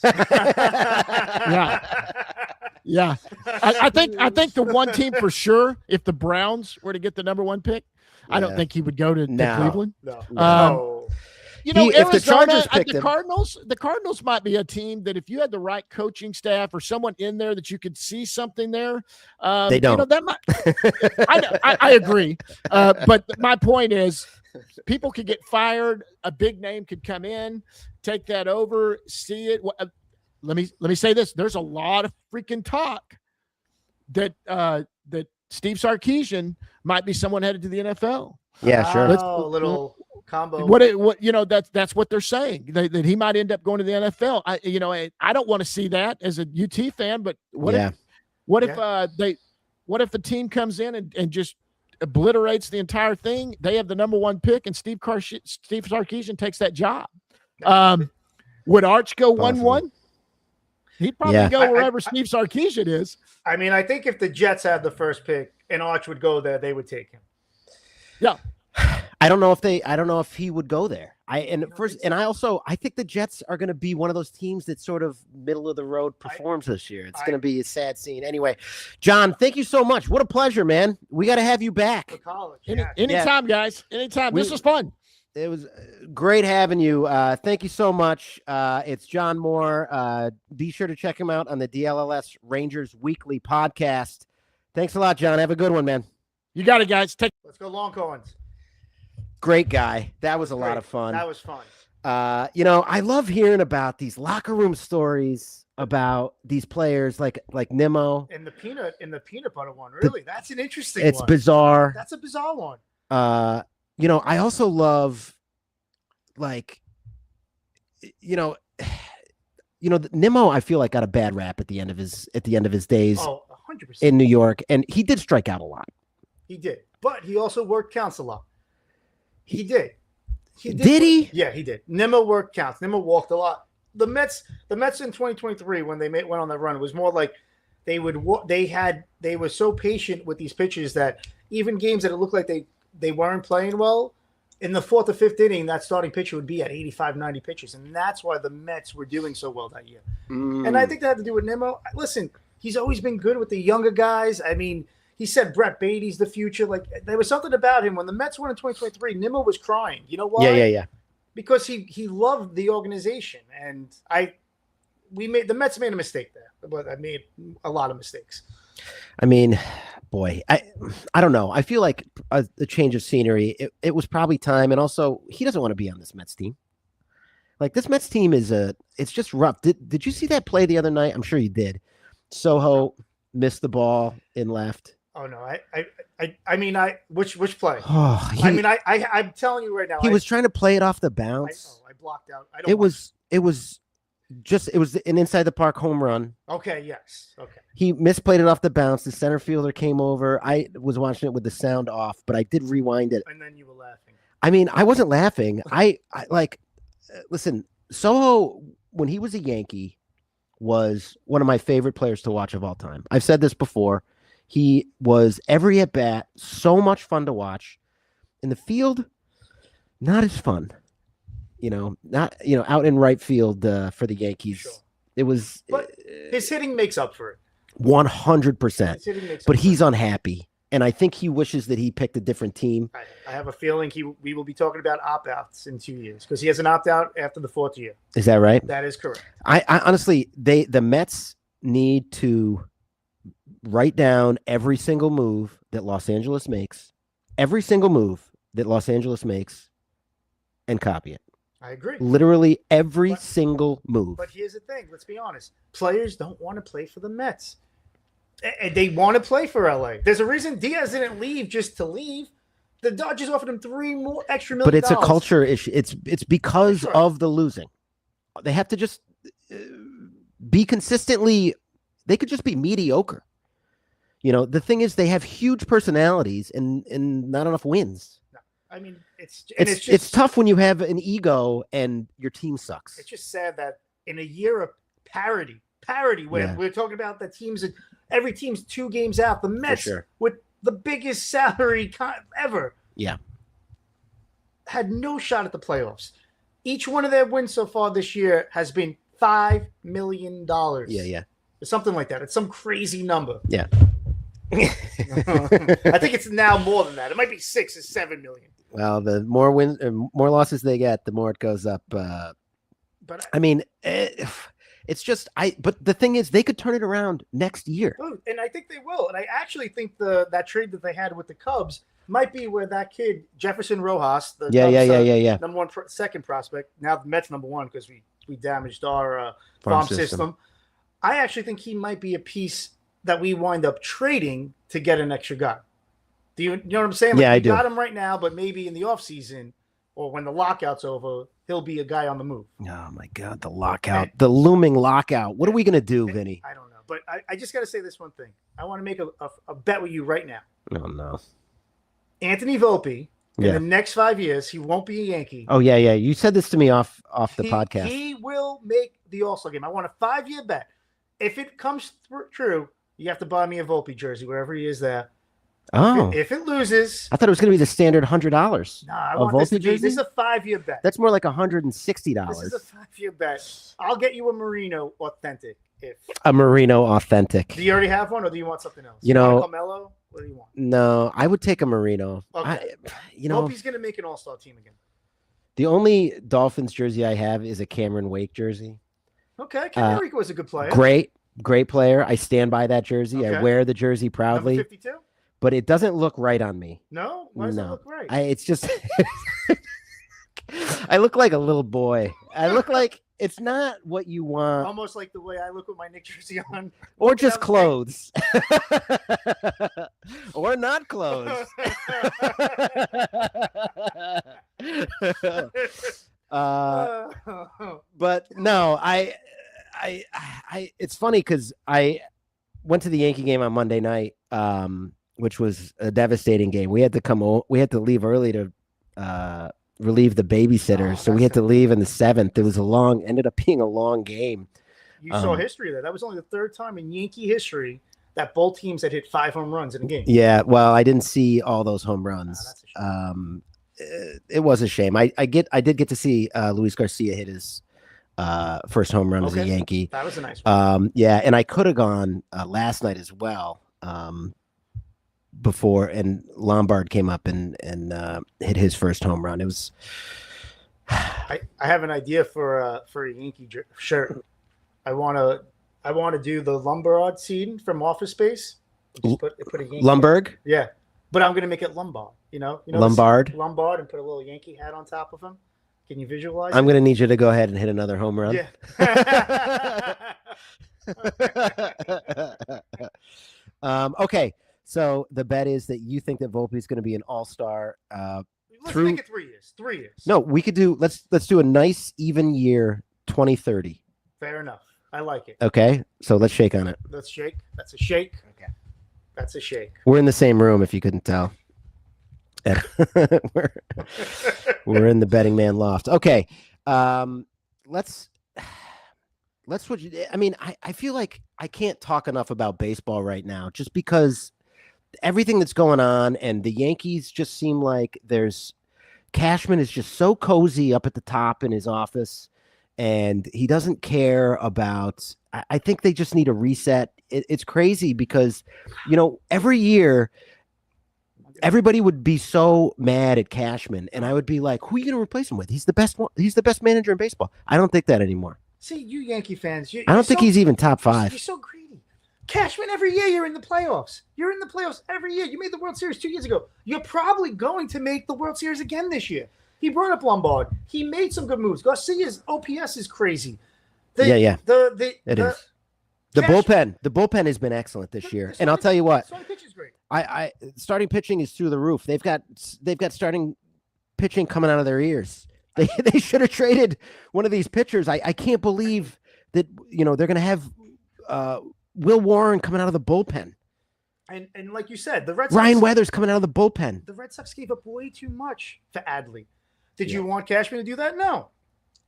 Yeah. I think the one team for sure, if the Browns were to get the number 1 pick, I don't think he would go to Cleveland. No. Arizona, the Cardinals might be a team that if you had the right coaching staff or someone in there that you could see something there, they don't. That might. I agree, but my point is, people could get fired. A big name could come in, take that over, see it. Let me say this: there's a lot of freaking talk that Steve Sarkisian might be someone headed to the NFL. Yeah, sure. A little combo. That's what they're saying, that he might end up going to the NFL. I don't want to see that as a UT fan, but what if a team comes in and just obliterates the entire thing? They have the number 1 pick and Steve Sarkisian takes that job. Would Arch go 1-1? He'd probably go wherever Steve Sarkisian is. I mean, I think if the Jets had the first pick and Arch would go there, they would take him. Yeah. I don't know if he would go there. I think the Jets are going to be one of those teams that sort of middle of the road performs this year. It's going to be a sad scene. Anyway, John, thank you so much. What a pleasure, man. We got to have you back. For college. Anytime, guys. Anytime. This was fun. It was great having you. Thank you so much. It's John Moore. Be sure to check him out on the DLLS Rangers Weekly podcast. Thanks a lot, John. Have a good one, man. You got it, guys. Let's go Longhorns. Great guy. That was a lot of fun. That was fun. I love hearing about these locker room stories about these players like Nimmo. In the peanut butter one, really. That's an interesting one. It's bizarre. That's a bizarre one. I also love Nimmo, I feel like got a bad rap at the end of his days 100%. in New York, and he did strike out a lot. He did, but he also worked counts a lot. He did. Did he? Yeah, he did. Nimmo worked counts. Nimmo walked a lot. The Mets in 2023 when they went on that run, it was more like they were so patient with these pitches that even games that it looked like they weren't playing well, in the 4th or 5th inning, that starting pitcher would be at 85, 90 pitches, and that's why the Mets were doing so well that year. And I think that had to do with Nimmo. Listen, he's always been good with the younger guys. I mean, he said Brett Beatty's the future. Like, there was something about him. When the Mets won in 2023, Nimmo was crying. You know why? Yeah. Because he loved the organization. And the Mets made a mistake there. But I made a lot of mistakes. I mean, boy, I don't know. I feel like a change of scenery. It was probably time, and also he doesn't want to be on this Mets team. Like this Mets team it's just rough. Did you see that play the other night? I'm sure you did. Soho missed the ball in left. Oh no, I mean, which play? Oh, I'm telling you right now, he was trying to play it off the bounce. I blocked out. It was an inside the park home run. Okay, yes. Okay. He misplayed it off the bounce. The center fielder came over. I was watching it with the sound off, but I did rewind it. And then you were laughing. I mean, I wasn't laughing. Listen, Soho, when he was a Yankee, was one of my favorite players to watch of all time. I've said this before. He was every at bat, so much fun to watch. In the field, not as fun. Out in right field for the Yankees. Sure. It was. But his hitting makes up for it. 100%. But he's unhappy. And I think he wishes that he picked a different team. I have a feeling we will be talking about opt-outs in 2 years because he has an opt-out after the 4th year. Is that right? That is correct. I honestly, the Mets need to write down every single move that Los Angeles makes, and copy it. I agree. Literally every single move. But here's the thing. Let's be honest. Players don't want to play for the Mets. They want to play for LA. There's a reason Diaz didn't leave just to leave. The Dodgers offered him $3 more extra million. But it's a culture issue. It's because of the losing. They have to just be consistently. They could just be mediocre. The thing is, they have huge personalities and not enough wins. No, I mean, it's tough when you have an ego and your team sucks. It's just sad that in a year of parity where we're talking about the teams. Every team's 2 games out. The Mets, with the biggest salary ever, had no shot at the playoffs. Each one of their wins so far this year has been $5 million. Yeah. Something like that. It's some crazy number. Yeah. I think it's now more than that. It might be 6 or 7 million. Well, the more wins, more losses they get, the more it goes up. But I mean, it's just But the thing is, they could turn it around next year. Oh, and I think they will. And I actually think that trade that they had with the Cubs might be where that kid Jefferson Rojas, the Cubs, number 1 second prospect. Now the Mets number 1 because we damaged our farm system. I actually think he might be a piece that we wind up trading to get an extra guy. Do you know what I'm saying? I do. Got him right now, but maybe in the offseason or when the lockout's over, he'll be a guy on the move. Oh, my God, the lockout. The looming lockout. What are we going to do, Vinny? I don't know. But I just got to say this one thing. I want to make a bet with you right now. Oh, no. Anthony Volpe, in the next 5 years, he won't be a Yankee. Oh, yeah. You said this to me off the podcast. He will make the All-Star game. I want a 5-year bet. If it comes true, you have to buy me a Volpe jersey wherever he is there. Oh. If it loses. I thought it was going to be the standard $100. No, I want this to be. This is a 5-year bet. That's more like $160. This is a 5-year bet. I'll get you a Merino authentic. A Merino authentic. Do you already have one or do you want something else? You know. Carmelo? What do you want? No, I would take a Merino. Okay. Hope he's going to make an All-Star team again. The only Dolphins jersey I have is a Cameron Wake jersey. Okay. Cameron Wake was a good player. Great player. I stand by that jersey. Okay. I wear the jersey proudly. Number 52? But it doesn't look right on me. No? Why does it look right? It's just I look like a little boy. I look like it's not what you want. Almost like the way I look with my Knicks jersey on. Or just clothes. Or not clothes. But no, I it's funny because I went to the Yankee game on Monday night, which was a devastating game. We had to leave early to relieve the babysitter, so we had to leave in the 7th. It was ended up being a long game. You saw history there. That was only the 3rd time in Yankee history that both teams had hit 5 home runs in a game. Yeah, well, I didn't see all those home runs. That's a shame. It was a shame. I did get to see Luis Garcia hit his first home run as a Yankee. That was a nice one. Yeah, and I could have gone last night as well. Before and Lombard came up and hit his first home run. It was. I have an idea for a Yankee shirt. I want to do the Lombard scene from Office Space. Just put a Yankee. Lumberg. Yeah, but I'm gonna make it Lombard. You know, Lombard. Lombard, and put a little Yankee hat on top of him. Can you visualize? I'm gonna need you to go ahead and hit another home run. Yeah. Okay, so the bet is that you think that Volpe is going to be an all-star. Let's make it 3 years. 3 years. No, we could do. Let's do a nice even year, 2030. Fair enough. I like it. Okay, so let's shake on it. Let's shake. That's a shake. Okay. That's a shake. We're in the same room, if you couldn't tell. we're in the betting man loft. Okay, let's switch. I mean, I feel like I can't talk enough about baseball right now, just because everything that's going on, and the Yankees just seem like Cashman is just so cozy up at the top in his office, and he doesn't care about. I think they just need a reset. It's crazy because, every year everybody would be so mad at Cashman, and I would be like, who are you going to replace him with? He's the best one. He's the best manager in baseball. I don't think that anymore. See, you Yankee fans, I don't think he's even top 5. You're so greedy. Cashman, every year you're in the playoffs. You're in the playoffs every year. You made the World Series 2 years ago. You're probably going to make the World Series again this year. He brought up Lombard. He made some good moves. Garcia's OPS is crazy. Yeah. It is. The bullpen has been excellent this year, and I'll tell you what. Starting pitch is great. I starting pitching is through the roof. They've got starting pitching coming out of their ears. They should have traded one of these pitchers. I can't believe that they're going to have Will Warren coming out of the bullpen. And like you said, the Red Sox, Ryan Weathers coming out of the bullpen. The Red Sox gave up way too much for Adley. Did you want Cashman to do that? No.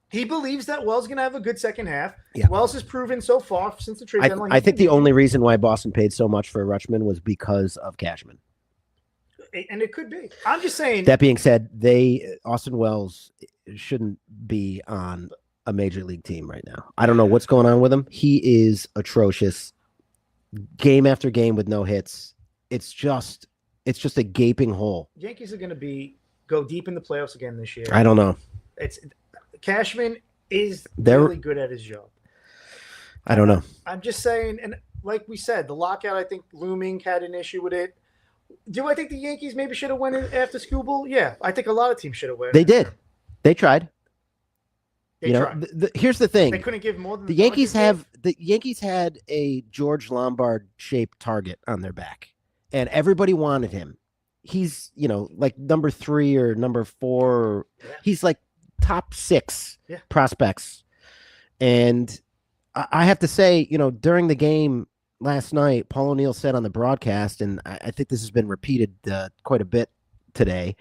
He believes that Wells going to have a good second half. Yeah. Wells has proven so far since the trade deadline. I think the only reason why Boston paid so much for Rutschman was because of Cashman. And it could be. I'm just saying. That being said, Austin Wells shouldn't be on a major league team right now. I don't know what's going on with him. He is atrocious. Game after game with no hits. It's just a gaping hole. Yankees are going to go deep in the playoffs again this year. I don't know. Cashman is really good at his job. I don't know. I'm just saying, and like we said, the lockout, I think Looming had an issue with it. Do I think the Yankees maybe should have won it after Skubal? Yeah, I think a lot of teams should have won. They did. They tried. They tried. Here's the thing. They couldn't give more than the Yankees have. The Yankees had a George Lombard shaped target on their back, and everybody wanted him. He's like number 3 or number 4. Yeah. He's like top 6 prospects, and I have to say, during the game last night, Paul O'Neill said on the broadcast, and I think this has been repeated quite a bit today.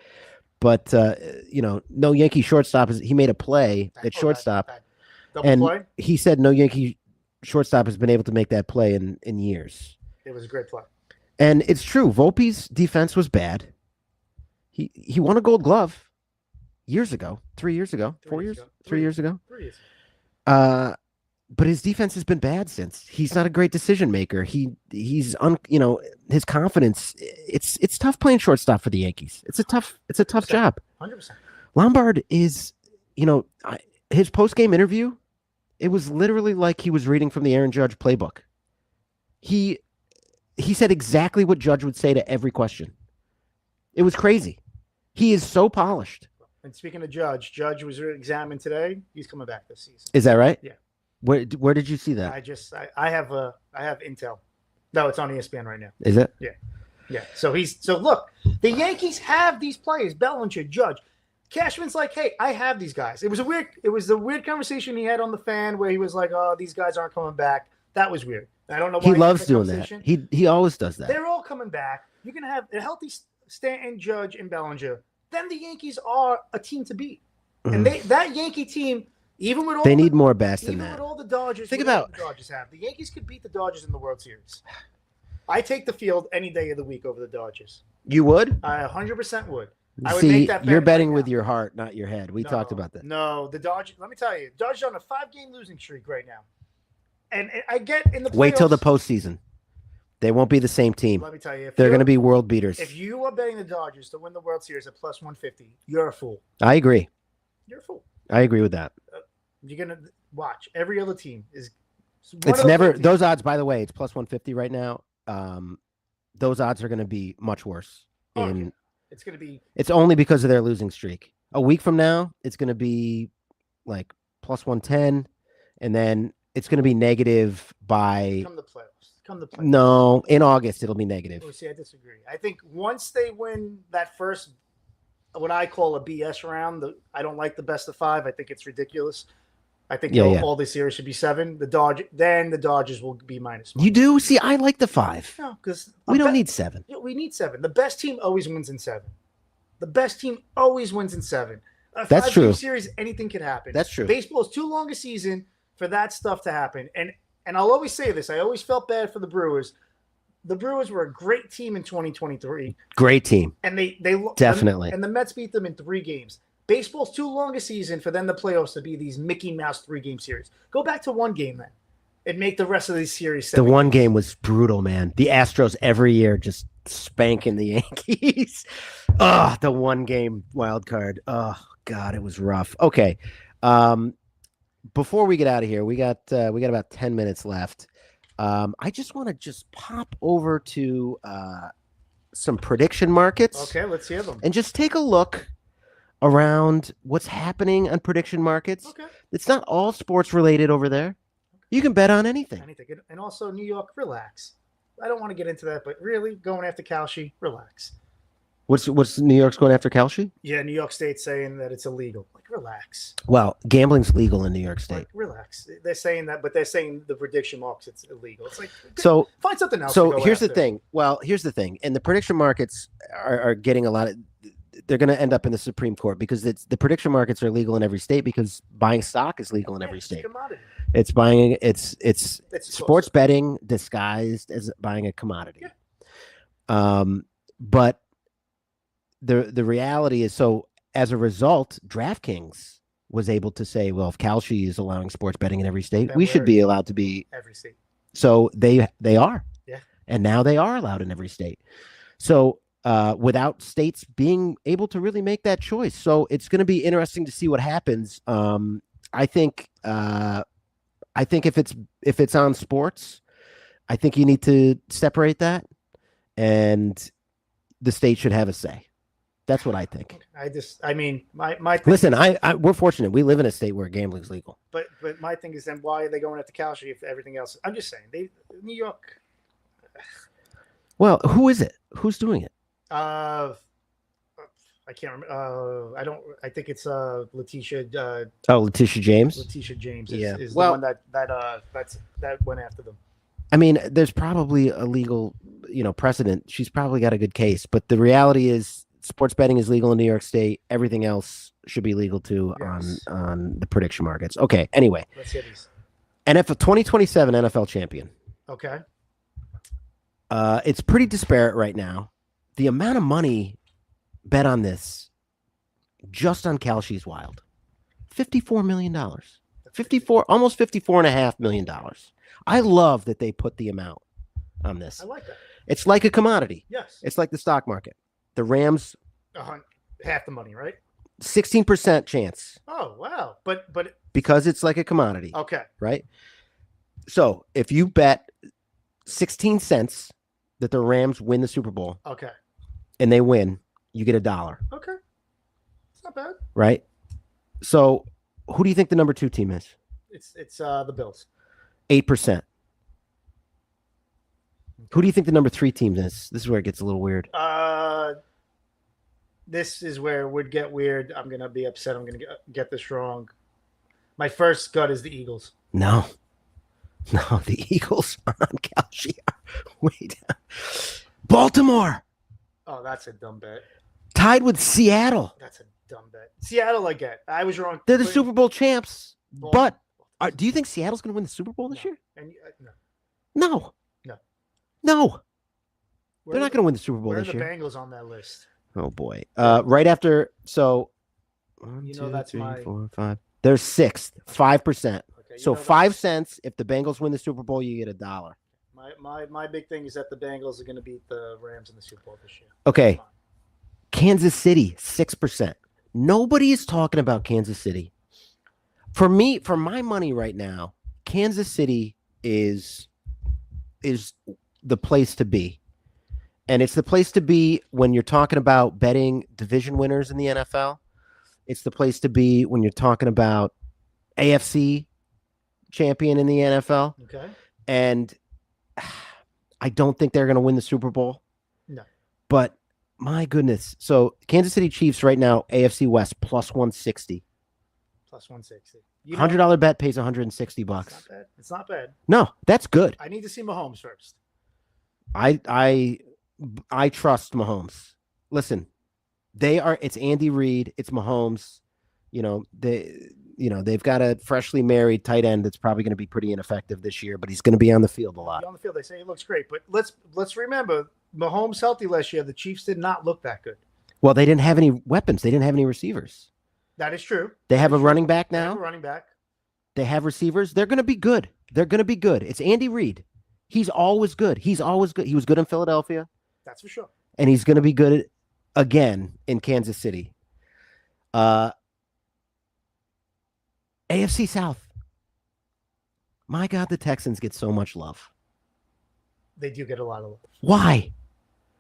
But no Yankee shortstop he made a play at shortstop, and play? He said no Yankee shortstop has been able to make that play in years. It was a great play, and it's true. Volpe's defense was bad. He won a Gold Glove years ago, 3 years ago, 4 years, 3 years ago. 3 years. But his defense has been bad since. He's not a great decision maker. He's his confidence. It's tough playing shortstop for the Yankees. It's a tough job. 100%. Lombard is, his post game interview. It was literally like he was reading from the Aaron Judge playbook. He said exactly what Judge would say to every question. It was crazy. He is so polished. And speaking of Judge was examined today. He's coming back this season. Is that right? Yeah. Where did you see that? I have intel. No, it's on ESPN right now. Is it? Yeah. So look, the Yankees have these players, Bellinger, Judge. Cashman's like, hey, I have these guys. It was a weird conversation he had on the fan where he was like, oh, these guys aren't coming back. That was weird. I don't know why he loves doing that. He always does that. They're all coming back. You're gonna have a healthy Stanton, Judge, and Bellinger. Then the Yankees are a team to beat. Mm-hmm. And that Yankee team, even with all they need more bats than that. Even with all the Dodgers, think about the Dodgers have. The Yankees could beat the Dodgers in the World Series. I take the field any day of the week over the Dodgers. You would? I 100% would. I would See, make that bet you're betting right with now. your heart, not your head. We talked about that. No, the Dodgers. Let me tell you, Dodgers are on a 5-game losing streak right now, and I get in the playoffs, wait till the postseason. They won't be the same team. Let me tell you, they're going to be world beaters. If you are betting the Dodgers to win the World Series at plus 150, you're a fool. I agree. You're a fool. I agree with that. You're gonna watch every other team is. It's never those odds. By the way, it's plus 150 right now. those odds are going to be much worse. Okay. It's going to be. It's only because of their losing streak. A week from now, it's going to be like plus 110, and then it's going to be negative by. Come the playoffs. No, in August it'll be negative. Oh, see, I disagree. I think once they win that first, what I call a BS round, I don't like the best of 5. I think it's ridiculous. I think all the series should be 7. The Dodgers will be -1. You do? See, I like the 5. No, because we don't need 7. We need 7. The best team always wins in 7. The best team always wins in 7. That's true. Series, anything could happen. That's true. Baseball is too long a season for that stuff to happen. And I'll always say this. I always felt bad for the Brewers. The Brewers were a great team in 2023. Great team. And they definitely. And the Mets beat them in 3 games. Baseball's too long a season for them the playoffs to be these Mickey Mouse 3-game series. Go back to 1 game then, and make the rest of these series 7 The 1 game was brutal, man. The Astros every year just spanking the Yankees. The 1 game wild card. Oh God, it was rough. Okay. Before we get out of here, we got about 10 minutes left. I just want to pop over to some prediction markets. Okay, let's hear them. And just take a look around what's happening on prediction markets. Okay. It's not all sports related over there. You can bet on anything. And also New York, relax. I don't want to get into that, but really going after Kalshi, relax. What's New York's going after Kalshi? Yeah, New York State's saying that it's illegal. Like, relax. Well, gambling's legal in New York State. Like, relax. They're saying that, but they're saying the prediction markets it's illegal. It's like, so find something else. So here's the thing. Well, here's the thing. And the prediction markets are getting a lot of. They're going to end up in the Supreme Court because the prediction markets are legal in every state because buying stock is legal in every state. It's buying. It's sports betting disguised as buying a commodity. Yeah. But the reality is, so as a result, DraftKings was able to say, well, if Kalshi is allowing sports betting in every state, then we should be allowed to be every state. So they are. Yeah. And now they are allowed in every state. So without states being able to really make that choice. So it's going to be interesting to see what happens. I think if it's on sports, I think you need to separate that, and the state should have a say. That's what I think. My listen. We're fortunate. We live in a state where gambling's legal. But my thing is, then why are they going after Kalshi if everything else? I'm just saying, New York. Well, who is it? Who's doing it? I can't remember. I think it's Letitia. Letitia James. Letitia James is the one that went after them. I mean, there's probably a legal, precedent. She's probably got a good case, but the reality is, sports betting is legal in New York State. Everything else should be legal too. Yes. on the prediction markets. Okay. Anyway, let's hear these. NFL 2027 NFL champion. Okay. It's pretty disparate right now. The amount of money bet on this, just on Kalshi, is wild. $54 million. Almost $54.5 million. I love that they put the amount on this. I like that. It's like a commodity. Yes. It's like the stock market. The Rams, half the money, right? 16% chance. Oh, wow. But because it's like a commodity. Okay. Right? So if you bet 16 cents that the Rams win the Super Bowl. Okay. And they win, you get $1. Okay. It's not bad. Right? So who do you think the number 2 team is? It's the Bills. 8%. Okay. Who do you think the number 3 team is? This is where it gets a little weird. This is where it would get weird. I'm going to be upset. I'm going to get this wrong. My first gut is the Eagles. No, the Eagles are on Kalshi. Wait. Baltimore. Oh, that's a dumb bet. Tied with Seattle. That's a dumb bet. Seattle, I get. I was wrong. They're the Super Bowl champs. Baltimore. But do you think Seattle's going to win the Super Bowl this year? No. They're not going to win the Super Bowl this year. Where are the Bengals on that list? Oh, boy. Right after. So 1, 2, that's 3, 4, 5. They're 6th, 5%. Okay, so 5 cents. If the Bengals win the Super Bowl, you get $1. My big thing is that the Bengals are going to beat the Rams in the Super Bowl this year. Okay. Kansas City, 6%. Nobody is talking about Kansas City. For my money right now, Kansas City is the place to be. And it's the place to be when you're talking about betting division winners in the NFL. It's the place to be when you're talking about AFC champion in the NFL. Okay. And I don't think they're going to win the Super Bowl. No. But my goodness. So Kansas City Chiefs right now, AFC West plus 160. Plus 160. $100 bet pays $160. It's not bad. It's not bad. No, that's good. I need to see Mahomes first. I trust Mahomes. Listen, it's Andy Reid, it's Mahomes. They've got a freshly married tight end that's probably going to be pretty ineffective this year, but he's going to be on the field a lot. On the field, they say he looks great, but let's remember, Mahomes healthy last year. The Chiefs did not look that good. Well, they didn't have any weapons. They didn't have any receivers. That is true. They have a running back They now. have a running back. They have receivers. They're going to be good. They're going to be good. It's Andy Reid. He's always good. He's always good. He was good in Philadelphia. That's for sure. And he's going to be good again in Kansas City. AFC South. My God, the Texans get so much love. They do get a lot of love. Why?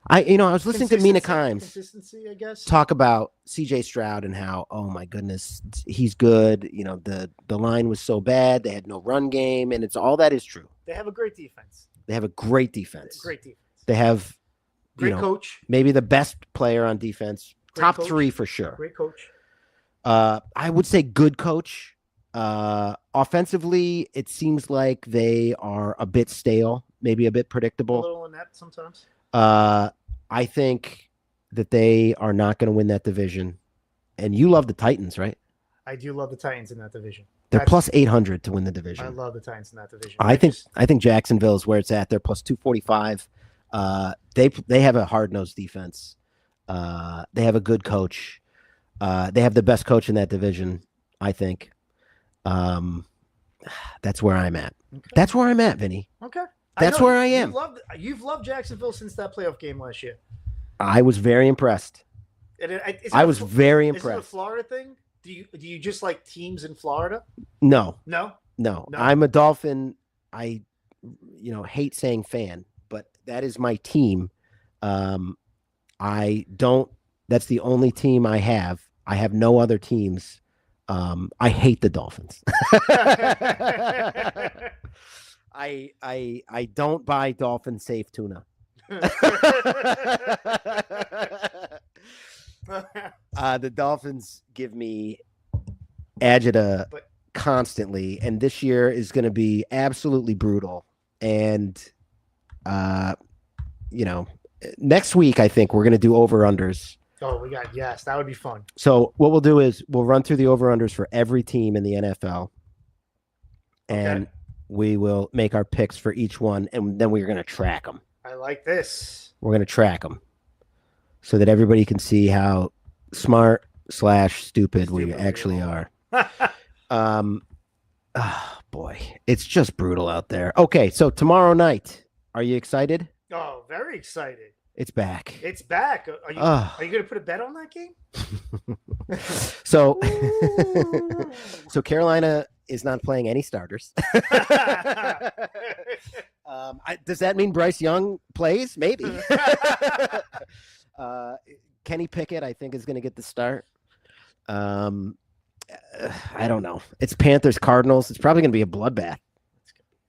I was listening to Mina Kimes Consistency, I guess. talk about CJ Stroud and how, oh my goodness, he's good. The line was so bad. They had no run game. And all that is true. They have a great defense. They have a great defense. Great defense. They have Great coach. maybe the best player on defense. Great Top coach. 3 for sure. Great coach. I would say good coach. Offensively, it seems like they are a bit stale, maybe a bit A predictable. little inept sometimes. I think that they are not going to win that division. And you love the Titans, right? I do love the Titans in that division. They're plus 800 to win the division. I love the Titans in that division. I think Jacksonville is where it's at. They're plus 245. They have a hard-nosed defense. They have a good coach. They have the best coach in that division, I think. That's where I'm at. Okay. That's where I'm at, Vinny. Okay. That's where I am. You've loved Jacksonville since that playoff game last year. I was very impressed. I was very Is it a impressed. Florida thing? Do you just like teams in Florida? No. No. I'm a Dolphin. I hate saying fan, but that is my team. That's the only team I have. I have no other teams. I hate the Dolphins. I don't buy Dolphin safe tuna. The Dolphins give me agita constantly, and this year is going to be absolutely brutal. And next week I think we're going to do over-unders. Oh, yes, that would be fun. So what we'll do is we'll run through the over-unders for every team in the NFL, and we will make our picks for each one, and then we're going to track them. I like this. We're going to track them so that everybody can see how smart / stupid we actually are. Oh, boy. It's just brutal out there. Okay, so tomorrow night, are you excited? Oh, very excited. It's back. It's back. Are you going to put a bet on that game? So Carolina is not playing any starters. Does that mean Bryce Young plays? Maybe. Kenny Pickett, I think, is going to get the start. I don't know. It's Panthers Cardinals. It's probably going to be a bloodbath.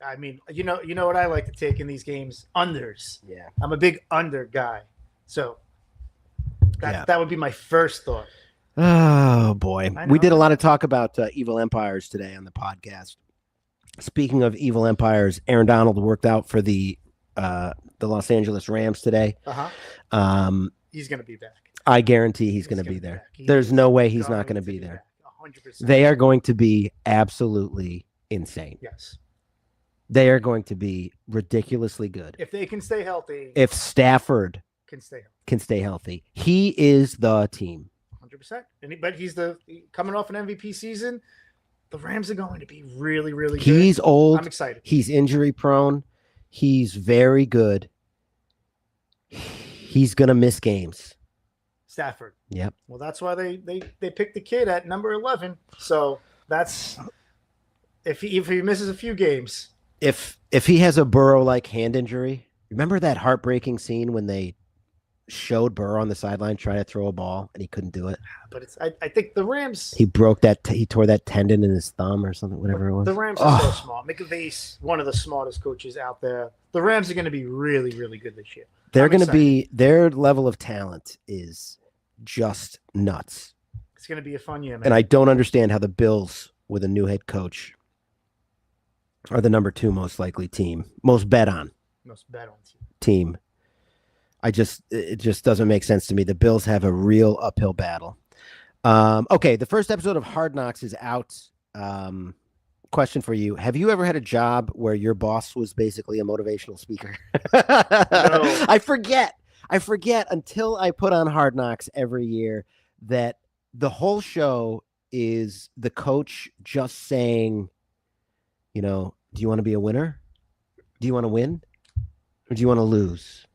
I mean, you know what I like to take in these games? Unders. Yeah. I'm a big under guy. So that would be my first thought. Oh, boy. We did a lot of talk about evil empires today on the podcast. Speaking of evil empires, Aaron Donald worked out for the Los Angeles Rams today. He's going to be back. I guarantee he's going to be there. There's no way he's not going to be there. 100%. They are going to be absolutely insane. Yes. They are going to be ridiculously good. If they can stay healthy. If Stafford can stay healthy. He is the team. 100%. But he's coming off an MVP season. The Rams are going to be really, really good. He's old. I'm excited. He's injury prone. He's very good. He's going to miss games. Stafford. Yep. Well, that's why they picked the kid at number 11. So that's if he misses a few games. If he has a Burrow-like hand injury, remember that heartbreaking scene when they showed Burrow on the sideline trying to throw a ball and he couldn't do it. But I think the Rams. He tore that tendon in his thumb or something, whatever it was. The Rams are so smart. McVay's one of the smartest coaches out there. The Rams are going to be really, really good this year. They're going to be, their level of talent is just nuts. It's going to be a fun year, man. And I don't understand how the Bills, with a new head coach, are the number 2 most likely team, most bet on team. It just doesn't make sense to me. The Bills have a real uphill battle. Okay, the first episode of Hard Knocks is out. Question for you. Have you ever had a job where your boss was basically a motivational speaker? No. I forget until I put on Hard Knocks every year that the whole show is the coach just saying, you know, do you want to be a winner? Do you want to win? Or do you want to lose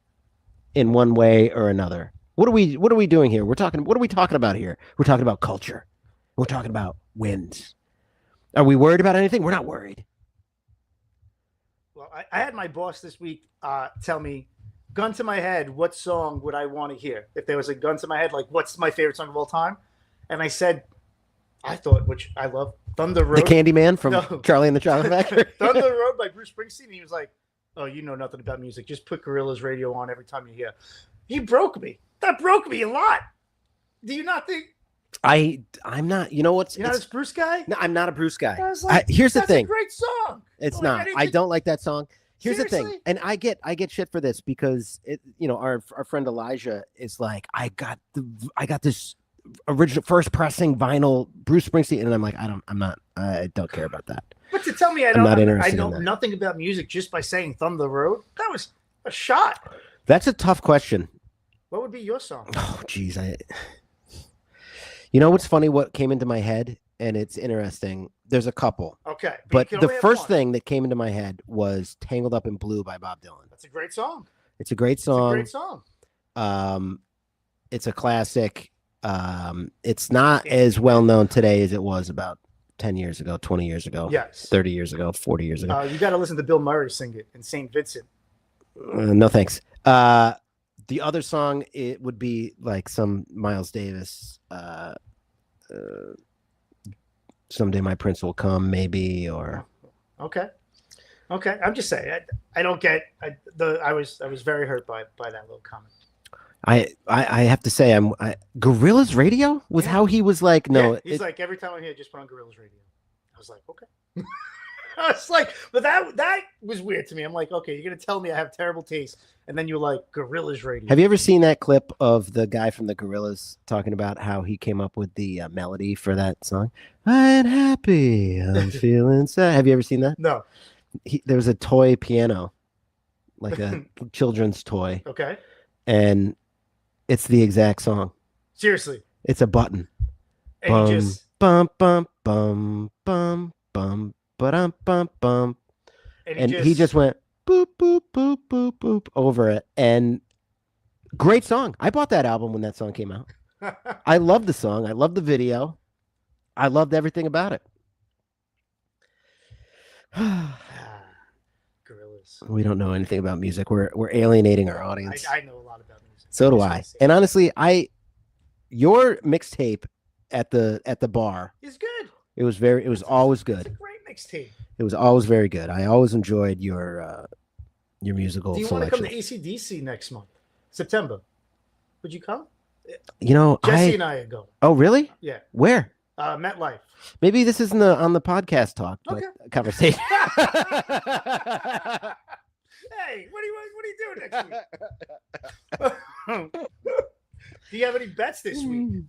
in one way or another? What are we doing here? What are we talking about here? We're talking about culture. We're talking about wins. Are we worried about anything? We're not worried. Well, I had my boss this week tell me, gun to my head, what song would I want to hear? If there was a gun to my head, like, what's my favorite song of all time? And I said, I thought, which I love, Thunder Road. The Candyman from Charlie and the Chocolate Factory. Thunder Road by Bruce Springsteen. And he was like, oh, you know nothing about music. Just put Gorillaz radio on every time you hear. He broke me. That broke me a lot. Do you not think? I'm not. You know what's? You're not a Bruce guy? No, I'm not a Bruce guy. Like, here's the thing. That's a great song. It's not. I don't like that song. Here's the thing, Seriously? and I get shit for this because our friend Elijah is like, I got this original first pressing vinyl Bruce Springsteen, and I'm like, I don't care about that. But to tell me I know nothing about music just by saying Thunder Road, that was a shot. That's a tough question. What would be your song? Oh, geez, you know what's funny? What came into my head, and it's interesting. There's a couple. Okay, but the first thing that came into my head was "Tangled Up in Blue" by Bob Dylan. That's a great song. It's a great song. It's a great song. It's a classic. It's not as well known today as it was about 10 years ago, 20 years ago, yes, 30 years ago, 40 years ago. You got to listen to Bill Murray sing it in St. Vincent. No, thanks. The other song, it would be like some Miles Davis, Someday My Prince Will Come, maybe, or. Okay. I'm just saying, I don't get, I was very hurt by that little comment. I have to say, Gorillaz Radio was how he was like, no. Yeah, he's like, every time I'm here, just put on Gorillaz Radio. I was like, okay. I was like, but that was weird to me. I'm like, okay, you're going to tell me I have terrible taste. And then you're like, Gorillaz Radio. Have you ever seen that clip of the guy from the Gorillaz talking about how he came up with the melody for that song? I'm happy. I'm feeling sad. Have you ever seen that? No. There was a toy piano, like a children's toy. Okay. And it's the exact song. Seriously. It's a button. And bum, he just bum bum bum bum bum bum bum bum. And he just went boop boop boop boop boop over it. And great song. I bought that album when that song came out. I love the song. I love the video. I loved everything about it. Gorillaz. We don't know anything about music. We're alienating our audience. I know a lot about music. So do I. And honestly, your mixtape at the bar is good. It was always good. It's a great mixtape. It was always very good. I always enjoyed your musical Do you selection. want to come to ACDC next month, September? Would you come? You know, Jesse and I are going. Oh, really? Yeah. Where? MetLife. Maybe this isn't on the podcast talk, but conversation. Hey, what are you doing next week? Do you have any bets this week?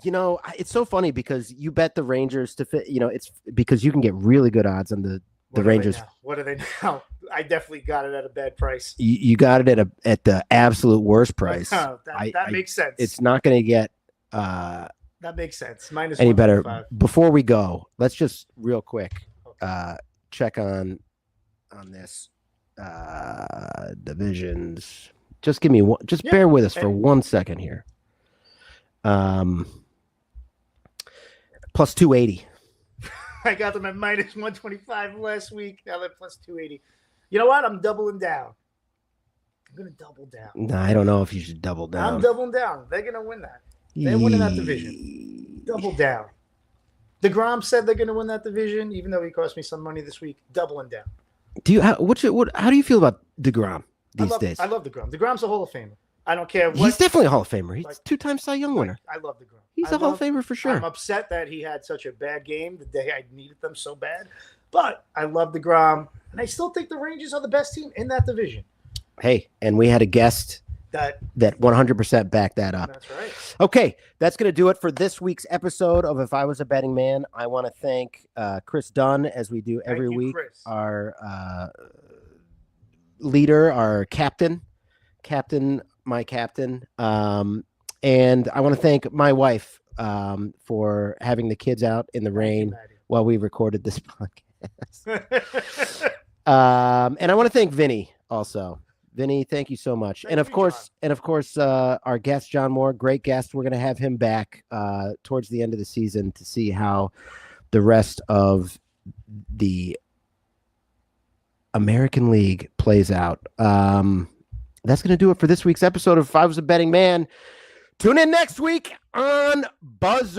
You know, it's so funny because you bet the Rangers to fit. You know, it's because you can get really good odds on the Rangers. What are they now? I definitely got it at a bad price. You got it at the absolute worst price. that makes sense. It's not going to get that makes sense. Minus any better. Before we go, let's just real quick check on this divisions. Just give me one. Just bear with us for 1 second here. Plus 280. I got them at minus 125 last week. Now they're plus 280. You know what? I'm doubling down. going to double down. No, I don't know if you should double down. I'm doubling down. They're going to win that. They're winning that division. Double down. DeGrom said they're going to win that division, even though he cost me some money this week. Doubling down. How do you feel about DeGrom these days? I love DeGrom. DeGrom's a Hall of Famer. I don't care what. He's definitely a Hall of Famer. He's Like- 2-time Cy Young winner. I love DeGrom. He's a Hall of Famer for sure. I'm upset that he had such a bad game the day I needed them so bad. But I love DeGrom. And I still think the Rangers are the best team in that division. Hey, and we had a guest That 100% backed that up. That's right. Okay, that's going to do it for this week's episode of If I Was a Betting Man. I want to thank Chris Dunn, as we do every Thank you, week, Chris. our leader, our captain, my captain. And I want to thank my wife for having the kids out in the rain while we recorded this podcast. And I want to thank Vinny also. Vinny, thank you so much. Thank And of you, course, our guest, John Moore, great guest. We're going to have him back towards the end of the season to see how the rest of the American League plays out. That's going to do it for this week's episode of If I Was a Betting Man. Tune in next week on Buzzer.